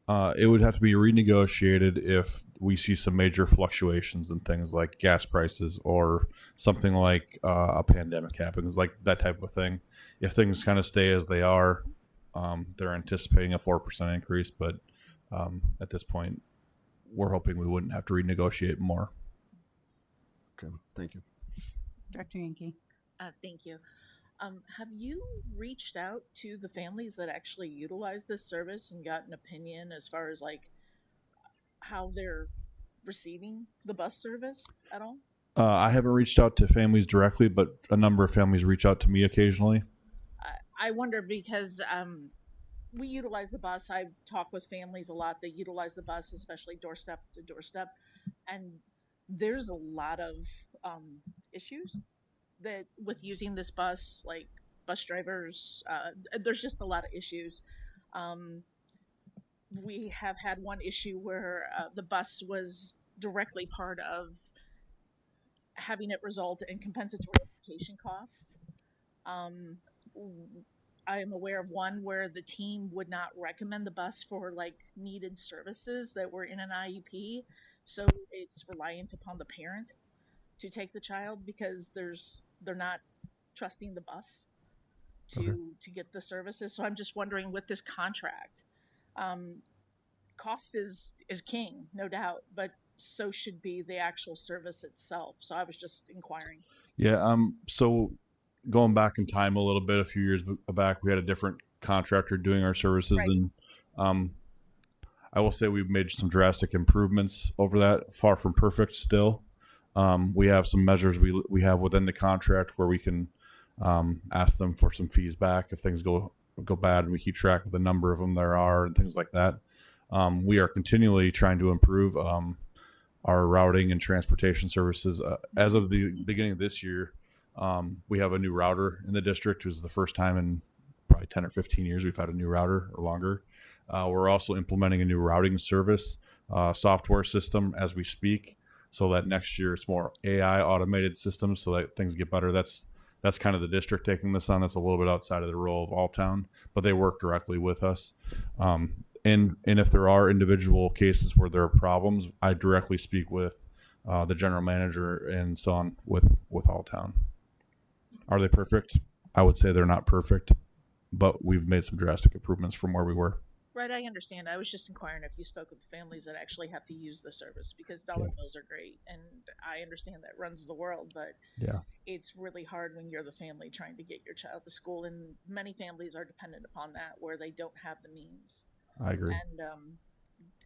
It would have to be renegotiated if we see some major fluctuations in things like gas prices or something like a pandemic happens, like that type of thing. If things kind of stay as they are, they're anticipating a 4% increase, but at this point, we're hoping we wouldn't have to renegotiate more. Okay, thank you. Director Yankee. thank you. Have you reached out to the families that actually utilize this service and got an opinion as far as like how they're receiving the bus service at all? I haven't reached out to families directly, but a number of families reach out to me occasionally. I wonder because we utilize the bus. I talk with families a lot that utilize the bus, especially doorstep to doorstep, and there's a lot of issues that with using this bus, like bus drivers, there's just a lot of issues. We have had one issue where the bus was directly part of having it result in compensatory education costs. I am aware of one where the team would not recommend the bus for like needed services that were in an IEP. So it's reliant upon the parent to take the child because they're not trusting the bus to get the services. So I'm just wondering with this contract, cost is king, no doubt, but so should be the actual service itself. So I was just inquiring. Yeah. So going back in time a little bit, a few years back, we had a different contractor doing our services, Right. and I will say we've made some drastic improvements over that. Far from perfect still. We have some measures we have within the contract where we can ask them for some fees back if things go bad, and we keep track of the number of them there are and things like that. We are continually trying to improve our routing and transportation services. As of the beginning of this year, we have a new router in the district. It was the first time in probably 10 or 15 years we've had a new router or longer. We're also implementing a new routing service software system as we speak, so that next year it's more AI automated systems so that things get better. That's kind of the district taking this on. That's a little bit outside of the role of Alltown, but they work directly with us. And if there are individual cases where there are problems, I directly speak with the general manager and so on with Alltown. Are they perfect? I would say they're not perfect, but we've made some drastic improvements from where we were. Right, I understand. I was just inquiring if you spoke with families that actually have to use the service, because dollar bills are great, and I understand that runs the world, but Yeah. it's really hard when you're the family trying to get your child to school, and many families are dependent upon that where they don't have the means. I agree. And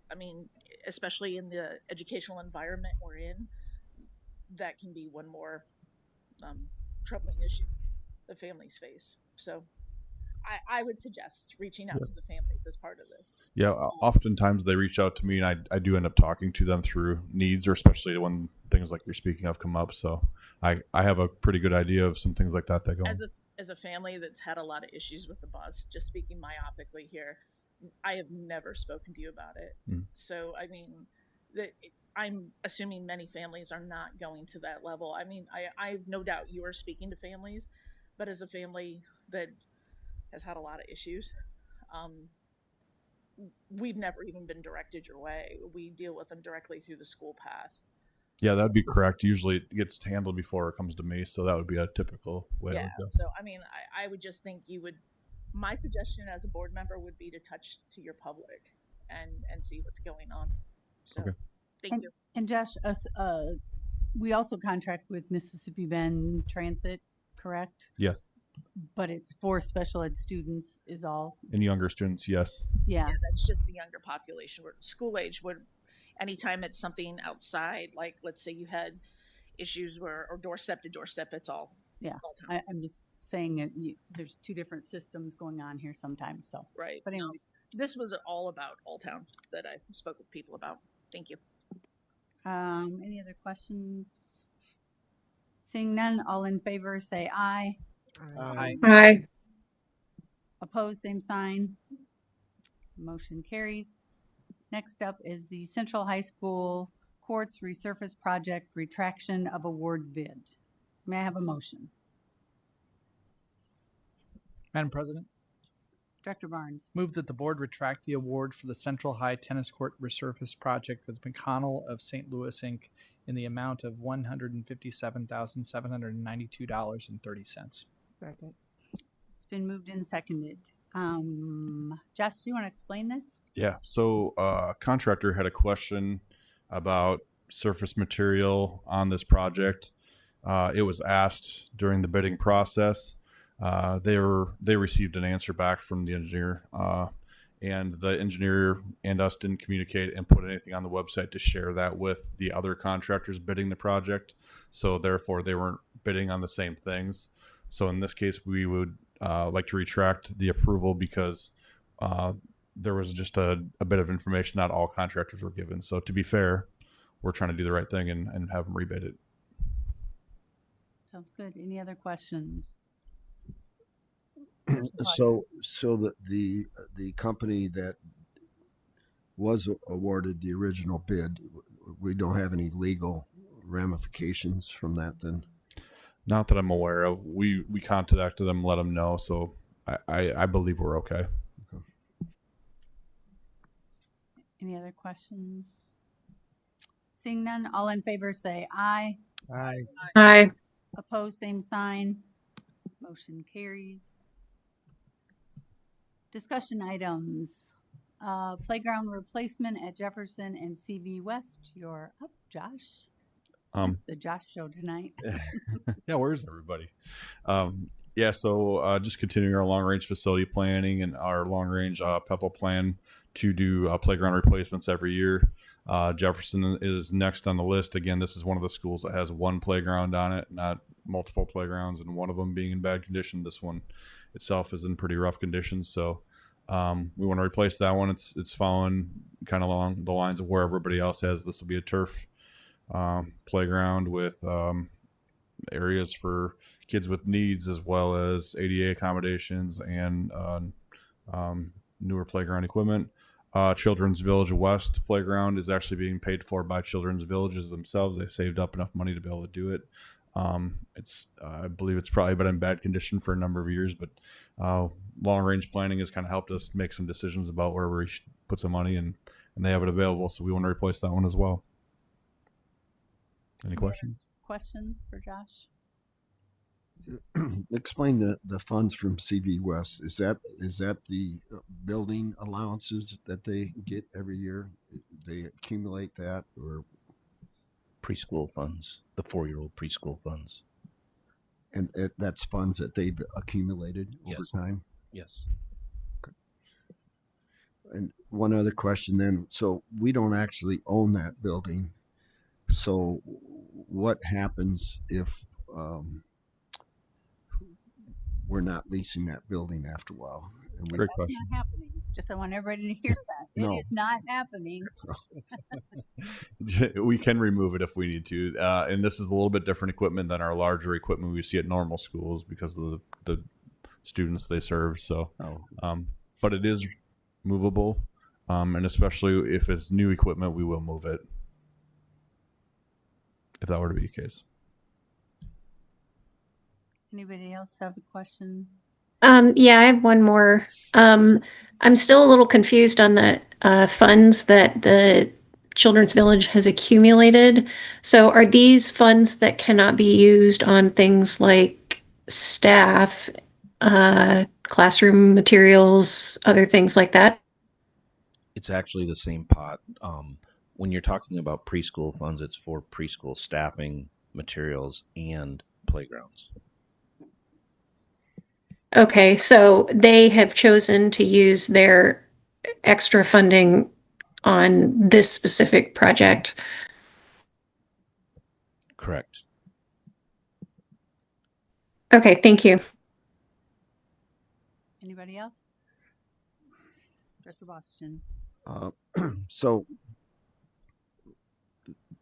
I mean, especially in the educational environment we're in, that can be one more troubling issue the families face. So I would suggest reaching out to the families as part of this. Yeah, oftentimes they reach out to me, and I do end up talking to them through needs, or especially when things like you're speaking of come up. So I have a pretty good idea of some things like that go on. As a family that's had a lot of issues with the bus, just speaking myopically here, I have never spoken to you about it. So I mean, I'm assuming many families are not going to that level. I mean, I have no doubt you are speaking to families, but as a family that has had a lot of issues, we've never even been directed your way. We deal with them directly through the school path. Yeah, that'd be correct. Usually it gets handled before it comes to me, so that would be a typical way. Yeah, so I mean, I would just think you would, my suggestion as a board member would be to touch to your public and see what's going on. So thank you. And Josh, we also contract with Mississippi Bend Transit, correct? Yes. But it's for special ed students is all. And younger students, yes. Yeah. That's just the younger population. Where school age would, anytime it's something outside, like let's say you had issues where, or doorstep to doorstep, it's all. Yeah. I'm just saying that there's two different systems going on here sometimes. So. Right. But anyway. No, this was all about Alltown that I spoke with people about. Thank you. Any other questions? Seeing none, all in favor say aye. Aye. Opposed, same sign. Motion carries. Next up is the Central High School Courts Resurface Project Retraction of Award Bid. May I have a motion? Madam President, Director Barnes. move that the board retract the award for the Central High Tennis Court Resurface Project with McConnell of St. Louis, Inc. in the amount of $157,792.30. Second. It's been moved and seconded. Josh, do you want to explain this? Yeah. So contractor had a question about surface material on this project. It was asked during the bidding process. They received an answer back from the engineer, and the engineer and us didn't communicate and put anything on the website to share that with the other contractors bidding the project. So therefore, they weren't bidding on the same things. So in this case, we would like to retract the approval because there was just a bit of information not all contractors were given. So to be fair, we're trying to do the right thing and have them rebid it. Sounds good. Any other questions? So the company that was awarded the original bid, we don't have any legal ramifications from that then? Not that I'm aware of. We contacted them, let them know. So I believe we're okay. Any other questions? Seeing none, all in favor say aye. Aye. Aye. Opposed, same sign. Motion carries. Discussion items. Playground replacement at Jefferson and CV West. You're up, Josh. It's the Josh show tonight. Yeah, where's everybody? Yeah, so just continuing our long range facility planning and our long range PEPAL plan to do playground replacements every year. Jefferson is next on the list. Again, this is one of the schools that has one playground on it, not multiple playgrounds, and one of them being in bad condition. This one itself is in pretty rough conditions, so we want to replace that one. It's following kind of along the lines of where everybody else has. This will be a turf playground with areas for kids with needs, as well as ADA accommodations and newer playground equipment. Children's Village West playground is actually being paid for by Children's Villages themselves. They saved up enough money to be able to do it. I believe it's probably been in bad condition for a number of years, but long range planning has kind of helped us make some decisions about where we should put some money, and they have it available, so we want to replace that one as well. Any questions? Questions for Josh? Explain the funds from CV West. Is that the building allowances that they get every year? They accumulate that, or Preschool funds, the 4-year-old preschool funds. and that's funds that they've accumulated over Yes. time? Yes. And one other question then. So we don't actually own that building. So what happens if we're not leasing that building after a while? And we, Great That's question. not happening. Just I want everybody to hear that. No. It is not happening. We can remove it if we need to, and this is a little bit different equipment than our larger equipment we see at normal schools because of the students they serve. So, but it is movable, and especially if it's new equipment, we will move it if that were to be the case. Anybody else have a question? Yeah, I have one more. I'm still a little confused on the funds that the Children's Village has accumulated. So are these funds that cannot be used on things like staff, classroom materials, other things like that? It's actually the same pot. When you're talking about preschool funds, it's for preschool staffing, materials, and playgrounds. Okay, so they have chosen to use their extra funding on this specific project. Correct. Okay, thank you. Anybody else? Director Boston. so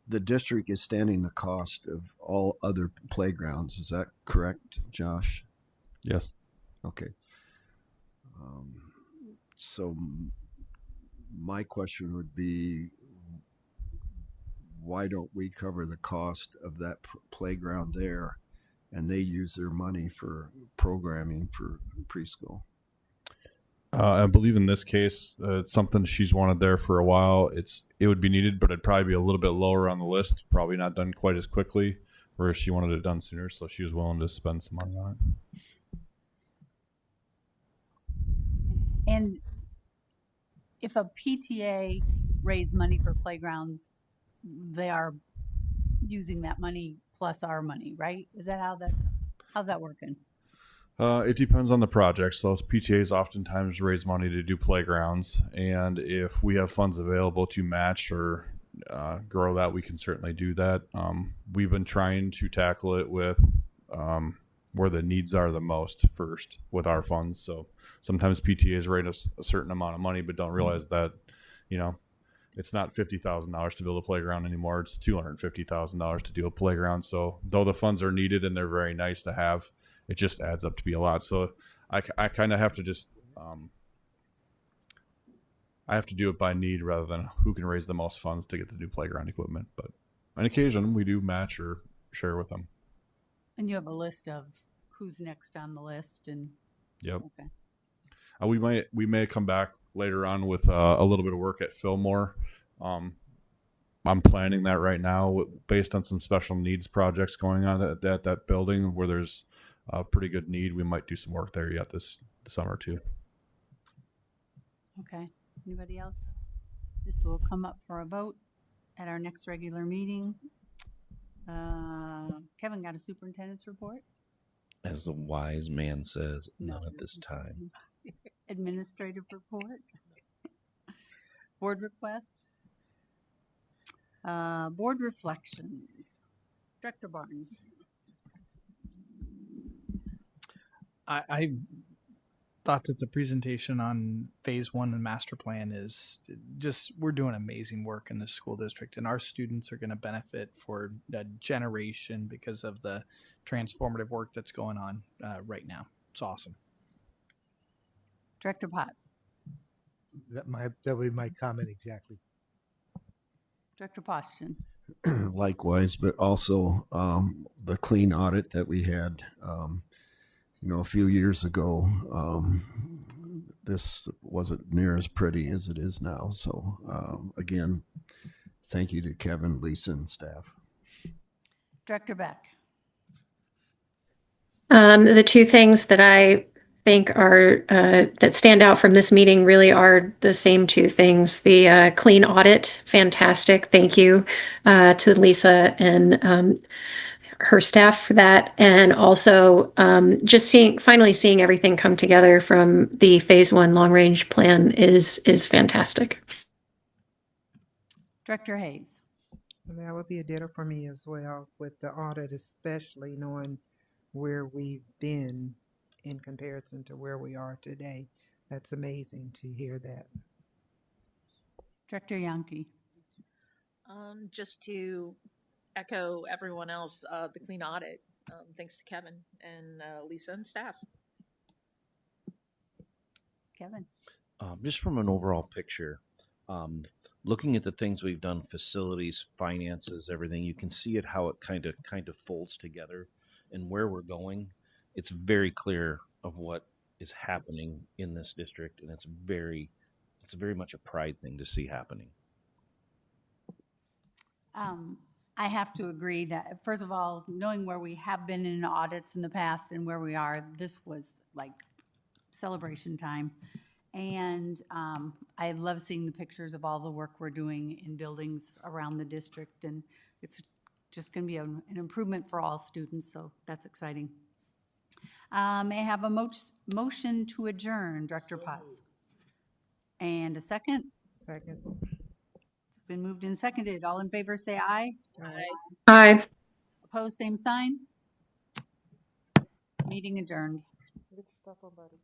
the district is standing the cost of all other playgrounds. Is that correct, Josh? Yes. Okay. So my question would be, why don't we cover the cost of that playground there, and they use their money for programming for preschool? I believe in this case, it's something she's wanted there for a while. It would be needed, but it'd probably be a little bit lower on the list. Probably not done quite as quickly, whereas she wanted it done sooner, so she was willing to spend some money on it. And if a PTA raised money for playgrounds, they are using that money plus our money, right? Is that how's that working? It depends on the project. So PTAs oftentimes raise money to do playgrounds, and if we have funds available to match or grow that, we can certainly do that. We've been trying to tackle it with where the needs are the most first with our funds. So sometimes PTAs rate us a certain amount of money, but don't realize that, it's not $50,000 to build a playground anymore. It's $250,000 to do a playground. So though the funds are needed and they're very nice to have, it just adds up to be a lot. So I kind of have to just, I have to do it by need rather than who can raise the most funds to get the new playground equipment. But on occasion we do match or share with them. And you have a list of who's next on the list, and Yep. okay. We may come back later on with a little bit of work at Fillmore. I'm planning that right now based on some special needs projects going on at that building where there's a pretty good need. We might do some work there yet this summer too. Okay, anybody else? This will come up for a vote at our next regular meeting. Kevin got a superintendent's report? As the wise man says, none at this time. Administrative report? Board requests? Board reflections? Director Barnes? I thought that the presentation on phase one and master plan is just, we're doing amazing work in the school district, and our students are going to benefit for a generation because of the transformative work that's going on right now. It's awesome. Director Potts? That would be my comment exactly. Director Poston? Likewise, but also the clean audit that we had, a few years ago. This wasn't near as pretty as it is now. So again, thank you to Kevin, Lisa, and staff. Director Beck? The two things that I think are that stand out from this meeting really are the same two things. The clean audit, fantastic. Thank you to Lisa and her staff for that, and also just finally seeing everything come together from the phase one long range plan is fantastic. Director Hayes? That would be a ditto for me as well, with the audit, especially knowing where we've been in comparison to where we are today. That's amazing to hear that. Director Yankee? Just to echo everyone else, the clean audit, thanks to Kevin and Lisa and staff. Kevin? Just from an overall picture, looking at the things we've done, facilities, finances, everything, you can see it, how it kind of folds together and where we're going. It's very clear of what is happening in this district, and it's very much a pride thing to see happening. I have to agree that, first of all, knowing where we have been in audits in the past and where we are, this was like celebration time. And I love seeing the pictures of all the work we're doing in buildings around the district, and it's just going to be an improvement for all students, so that's exciting. May I have a motion to adjourn, Director Potts? And a second? Second. It's been moved and seconded. All in favor say aye. Aye. Opposed, same sign. Meeting adjourned. Good stuff, buddy.